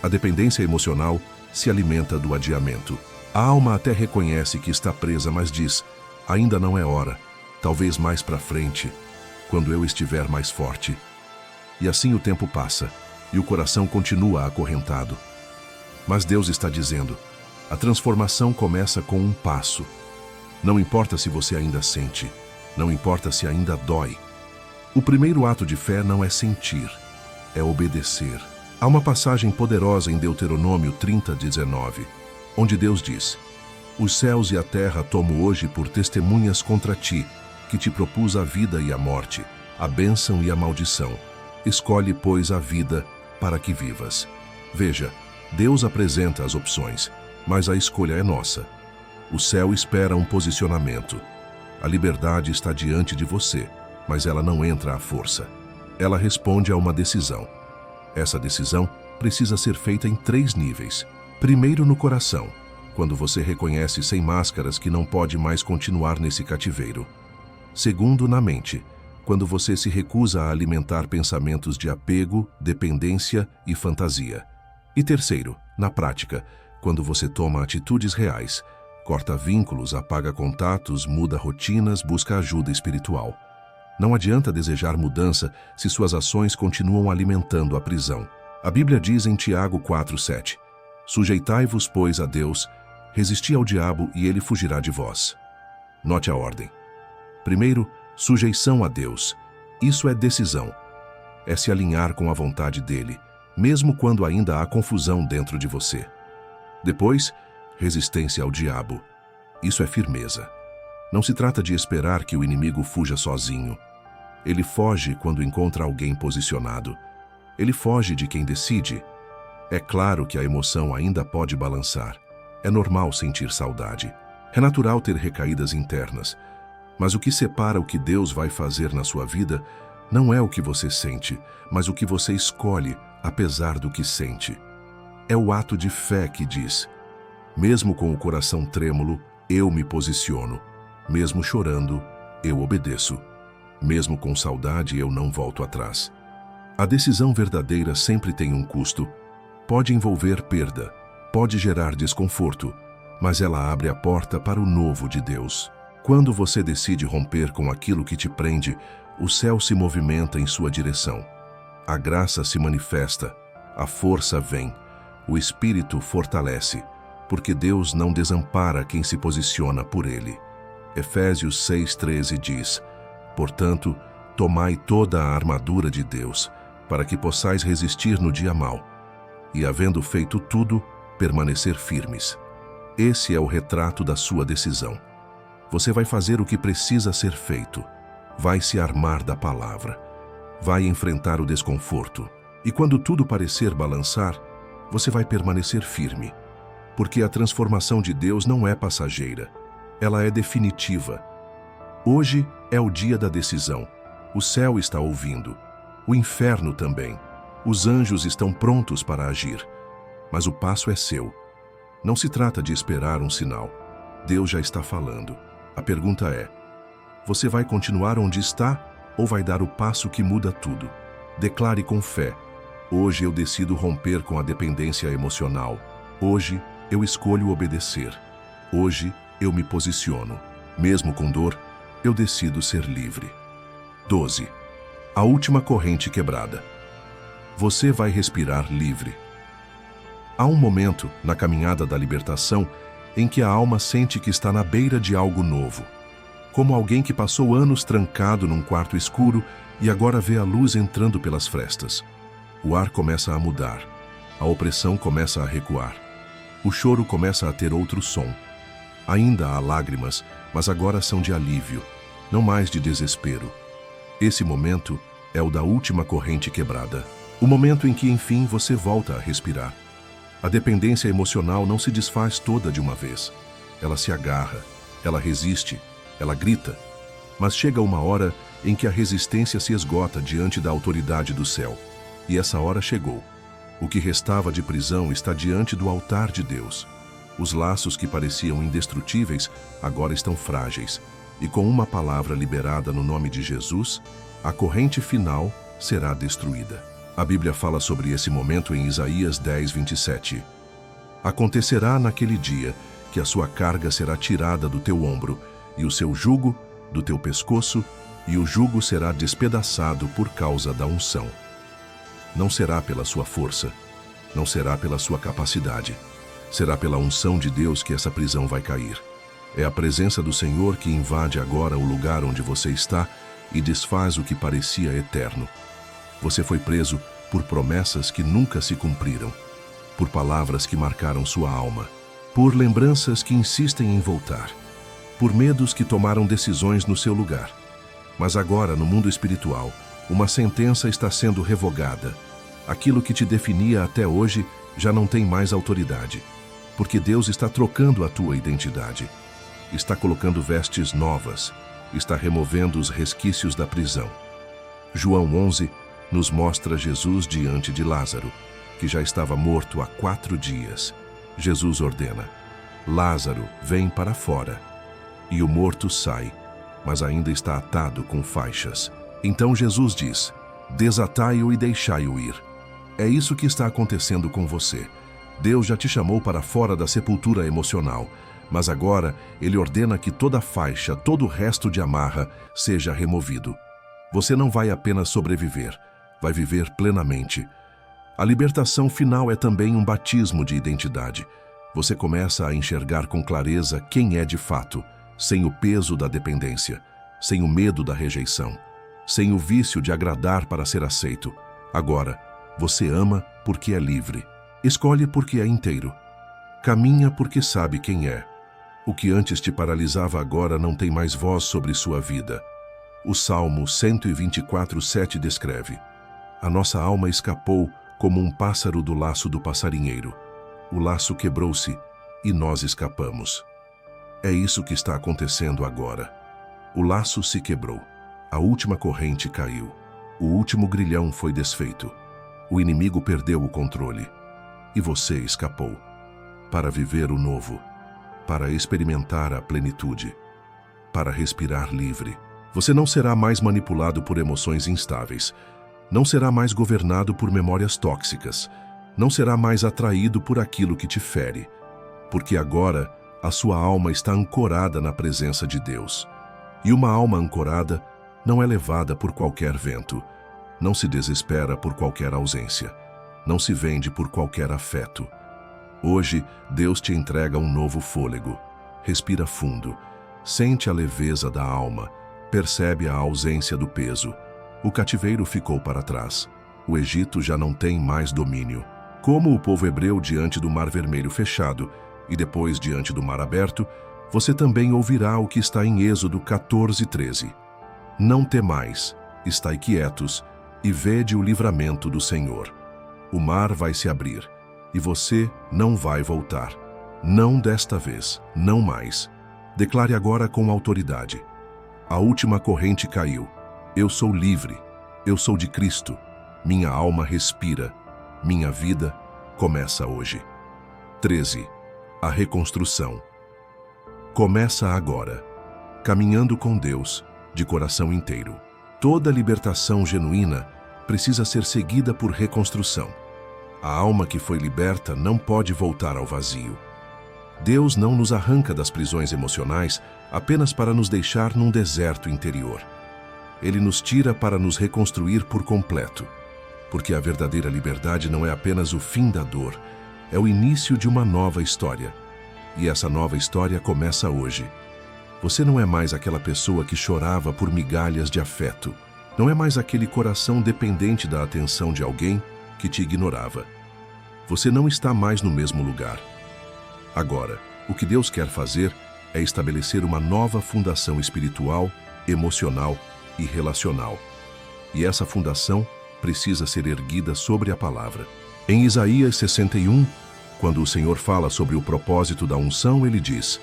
A dependência emocional se alimenta do adiamento. A alma até reconhece que está presa, mas diz: ainda não é hora, talvez mais para frente, quando eu estiver mais forte. E assim o tempo passa, e o coração continua acorrentado. Mas Deus está dizendo: a transformação começa com um passo. Não importa se você ainda sente, não importa se ainda dói. O primeiro ato de fé não é sentir, é obedecer. Há uma passagem poderosa em Deuteronômio 30:19, onde Deus diz: os céus e a terra tomo hoje por testemunhas contra ti, que te propus a vida e a morte, a bênção e a maldição. Escolhe, pois, a vida para que vivas. Veja, Deus apresenta as opções, mas a escolha é nossa. O céu espera um posicionamento. A liberdade está diante de você, mas ela não entra à força. Ela responde a uma decisão. Essa decisão precisa ser feita em 3 níveis. Primeiro, no coração, quando você reconhece sem máscaras que não pode mais continuar nesse cativeiro. Segundo, na mente, quando você se recusa a alimentar pensamentos de apego, dependência e fantasia. E terceiro, na prática, quando você toma atitudes reais, corta vínculos, apaga contatos, muda rotinas, busca ajuda espiritual. Não adianta desejar mudança se suas ações continuam alimentando a prisão. A Bíblia diz em Tiago 4:7, sujeitai-vos, pois, a Deus, resisti ao diabo e ele fugirá de vós. Note a ordem. Primeiro, sujeição a Deus. Isso é decisão. É se alinhar com a vontade dele, mesmo quando ainda há confusão dentro de você. Depois, resistência ao diabo. Isso é firmeza. Não se trata de esperar que o inimigo fuja sozinho. Ele foge quando encontra alguém posicionado. Ele foge de quem decide. É claro que a emoção ainda pode balançar. É normal sentir saudade. É natural ter recaídas internas. Mas o que separa o que Deus vai fazer na sua vida não é o que você sente, mas o que você escolhe, apesar do que sente. É o ato de fé que diz: mesmo com o coração trêmulo, eu me posiciono. Mesmo chorando, eu obedeço. Mesmo com saudade, eu não volto atrás. A decisão verdadeira sempre tem um custo. Pode envolver perda, pode gerar desconforto, mas ela abre a porta para o novo de Deus. Quando você decide romper com aquilo que te prende, o céu se movimenta em sua direção. A graça se manifesta, a força vem, o Espírito fortalece, porque Deus não desampara quem se posiciona por Ele. Efésios 6:13 diz: portanto, tomai toda a armadura de Deus, para que possais resistir no dia mau, e havendo feito tudo, permanecer firmes. Esse é o retrato da sua decisão. Você vai fazer o que precisa ser feito. Vai se armar da palavra. Vai enfrentar o desconforto. E quando tudo parecer balançar, você vai permanecer firme. Porque a transformação de Deus não é passageira. Ela é definitiva. Hoje é o dia da decisão. O céu está ouvindo. O inferno também. Os anjos estão prontos para agir. Mas o passo é seu. Não se trata de esperar um sinal. Deus já está falando. A pergunta é: você vai continuar onde está ou vai dar o passo que muda tudo? Declare com fé: hoje eu decido romper com a dependência emocional. Hoje eu escolho obedecer. Hoje eu me posiciono. Mesmo com dor, eu decido ser livre. 12. A última corrente quebrada. Você vai respirar livre. Há um momento na caminhada da libertação em que a alma sente que está na beira de algo novo. Como alguém que passou anos trancado num quarto escuro e agora vê a luz entrando pelas frestas. O ar começa a mudar. A opressão começa a recuar. O choro começa a ter outro som. Ainda há lágrimas, mas agora são de alívio, não mais de desespero. Esse momento é o da última corrente quebrada. O momento em que, enfim, você volta a respirar. A dependência emocional não se desfaz toda de uma vez. Ela se agarra, ela resiste, ela grita. Mas chega uma hora em que a resistência se esgota diante da autoridade do céu. E essa hora chegou. O que restava de prisão está diante do altar de Deus. Os laços que pareciam indestrutíveis agora estão frágeis. E com uma palavra liberada no nome de Jesus, a corrente final será destruída. A Bíblia fala sobre esse momento em Isaías 10, 27. Acontecerá naquele dia que a sua carga será tirada do teu ombro, e o seu jugo do teu pescoço, e o jugo será despedaçado por causa da unção. Não será pela sua força, não será pela sua capacidade. Será pela unção de Deus que essa prisão vai cair. É a presença do Senhor que invade agora o lugar onde você está e desfaz o que parecia eterno. Você foi preso por promessas que nunca se cumpriram, por palavras que marcaram sua alma, por lembranças que insistem em voltar, por medos que tomaram decisões no seu lugar. Mas agora, no mundo espiritual, uma sentença está sendo revogada. Aquilo que te definia até hoje já não tem mais autoridade, porque Deus está trocando a tua identidade. Está colocando vestes novas, está removendo os resquícios da prisão. João 11 nos mostra Jesus diante de Lázaro, que já estava morto há 4 dias. Jesus ordena: Lázaro, vem para fora. E o morto sai, mas ainda está atado com faixas. Então Jesus diz: desatai-o e deixai-o ir. É isso que está acontecendo com você. Deus já te chamou para fora da sepultura emocional, mas agora Ele ordena que toda faixa, todo o resto de amarra, seja removido. Você não vai apenas sobreviver, vai viver plenamente. A libertação final é também um batismo de identidade. Você começa a enxergar com clareza quem é de fato, sem o peso da dependência, sem o medo da rejeição, sem o vício de agradar para ser aceito. Agora, você ama porque é livre. Escolhe porque é inteiro. Caminha porque sabe quem é. O que antes te paralisava agora não tem mais voz sobre sua vida. O Salmo 124:7 descreve: a nossa alma escapou como um pássaro do laço do passarinheiro. O laço quebrou-se e nós escapamos. É isso que está acontecendo agora. O laço se quebrou. A última corrente caiu. O último grilhão foi desfeito. O inimigo perdeu o controle. E você escapou. Para viver o novo. Para experimentar a plenitude. Para respirar livre. Você não será mais manipulado por emoções instáveis. Não será mais governado por memórias tóxicas. Não será mais atraído por aquilo que te fere. Porque agora a sua alma está ancorada na presença de Deus. E uma alma ancorada não é levada por qualquer vento. Não se desespera por qualquer ausência. Não se vende por qualquer afeto. Hoje, Deus te entrega um novo fôlego. Respira fundo. Sente a leveza da alma. Percebe a ausência do peso. O cativeiro ficou para trás. O Egito já não tem mais domínio. Como o povo hebreu diante do Mar Vermelho fechado e depois diante do mar aberto, você também ouvirá o que está em Êxodo 14:13. Não temais, estai quietos e vede o livramento do Senhor. O mar vai se abrir e você não vai voltar. Não desta vez, não mais. Declare agora com autoridade: a última corrente caiu. Eu sou livre. Eu sou de Cristo. Minha alma respira. Minha vida começa hoje. 13. A reconstrução. Começa agora. caminhando com Deus, de coração inteiro. Toda libertação genuína precisa ser seguida por reconstrução. A alma que foi liberta não pode voltar ao vazio. Deus não nos arranca das prisões emocionais apenas para nos deixar num deserto interior. Ele nos tira para nos reconstruir por completo. Porque a verdadeira liberdade não é apenas o fim da dor, é o início de uma nova história. E essa nova história começa hoje. Você não é mais aquela pessoa que chorava por migalhas de afeto. Não é mais aquele coração dependente da atenção de alguém que te ignorava. Você não está mais no mesmo lugar. Agora, o que Deus quer fazer é estabelecer uma nova fundação espiritual, emocional e relacional. E essa fundação precisa ser erguida sobre a palavra. Em Isaías 61, quando o Senhor fala sobre o propósito da unção, ele diz: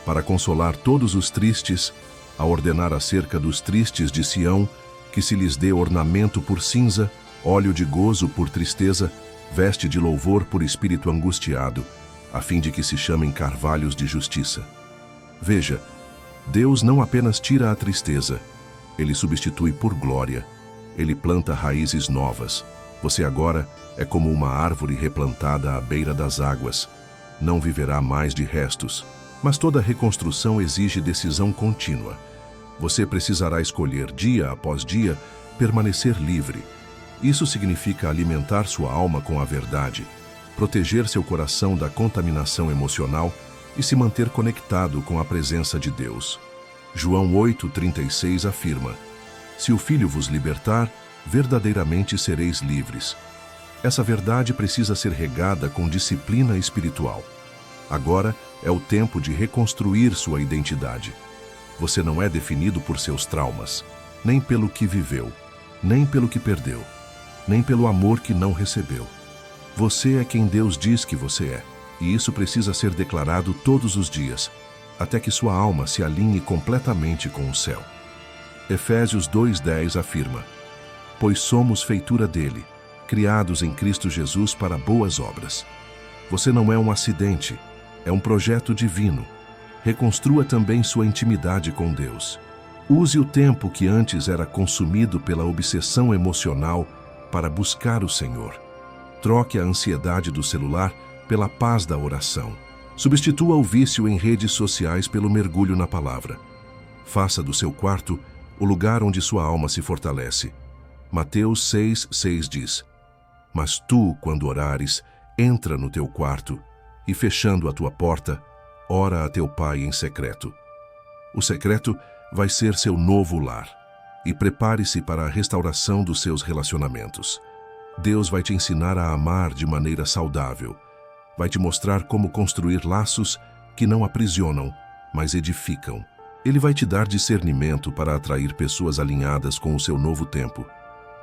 para consolar todos os tristes, a ordenar acerca dos tristes de Sião, que se lhes dê ornamento por cinza, óleo de gozo por tristeza, veste de louvor por espírito angustiado, a fim de que se chamem carvalhos de justiça. Veja, Deus não apenas tira a tristeza, Ele substitui por glória. Ele planta raízes novas. Você agora é como uma árvore replantada à beira das águas. Não viverá mais de restos. Mas toda reconstrução exige decisão contínua. Você precisará escolher, dia após dia, permanecer livre. Isso significa alimentar sua alma com a verdade, proteger seu coração da contaminação emocional e se manter conectado com a presença de Deus. João 8,36 afirma: se o Filho vos libertar, verdadeiramente sereis livres. Essa verdade precisa ser regada com disciplina espiritual. Agora é o tempo de reconstruir sua identidade. Você não é definido por seus traumas, nem pelo que viveu, nem pelo que perdeu, nem pelo amor que não recebeu. Você é quem Deus diz que você é, e isso precisa ser declarado todos os dias, até que sua alma se alinhe completamente com o céu. Efésios 2,10 afirma: pois somos feitura dele, criados em Cristo Jesus para boas obras. Você não é um acidente, é um projeto divino. Reconstrua também sua intimidade com Deus. Use o tempo que antes era consumido pela obsessão emocional para buscar o Senhor. Troque a ansiedade do celular pela paz da oração. Substitua o vício em redes sociais pelo mergulho na palavra. Faça do seu quarto o lugar onde sua alma se fortalece. Mateus 6,6 diz: mas tu, quando orares, entra no teu quarto e, fechando a tua porta, ora a teu Pai em secreto. O secreto vai ser seu novo lar. E prepare-se para a restauração dos seus relacionamentos. Deus vai te ensinar a amar de maneira saudável. Vai te mostrar como construir laços que não aprisionam, mas edificam. Ele vai te dar discernimento para atrair pessoas alinhadas com o seu novo tempo.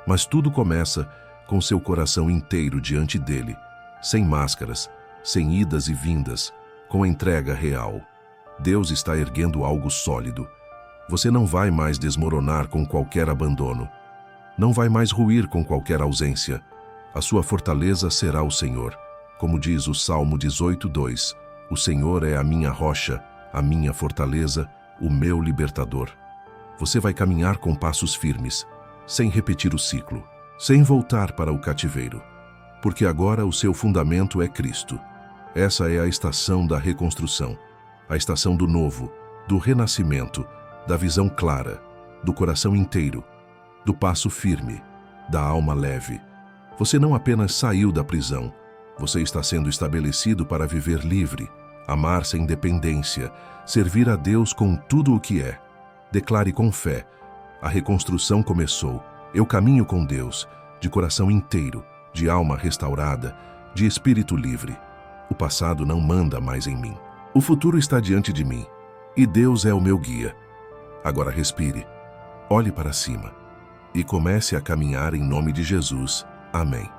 Mas tudo começa com seu coração inteiro diante dele, sem máscaras, sem idas e vindas, com entrega real. Deus está erguendo algo sólido. Você não vai mais desmoronar com qualquer abandono. Não vai mais ruir com qualquer ausência. A sua fortaleza será o Senhor. Como diz o Salmo 18,2, o Senhor é a minha rocha, a minha fortaleza, o meu libertador. Você vai caminhar com passos firmes, sem repetir o ciclo, sem voltar para o cativeiro. Porque agora o seu fundamento é Cristo. Essa é a estação da reconstrução, a estação do novo, do renascimento, da visão clara, do coração inteiro, do passo firme, da alma leve. Você não apenas saiu da prisão, você está sendo estabelecido para viver livre, amar sem dependência, servir a Deus com tudo o que é. Declare com fé: a reconstrução começou. Eu caminho com Deus, de coração inteiro, de alma restaurada, de espírito livre. O passado não manda mais em mim. O futuro está diante de mim, e Deus é o meu guia. Agora respire, olhe para cima e comece a caminhar em nome de Jesus. Amém.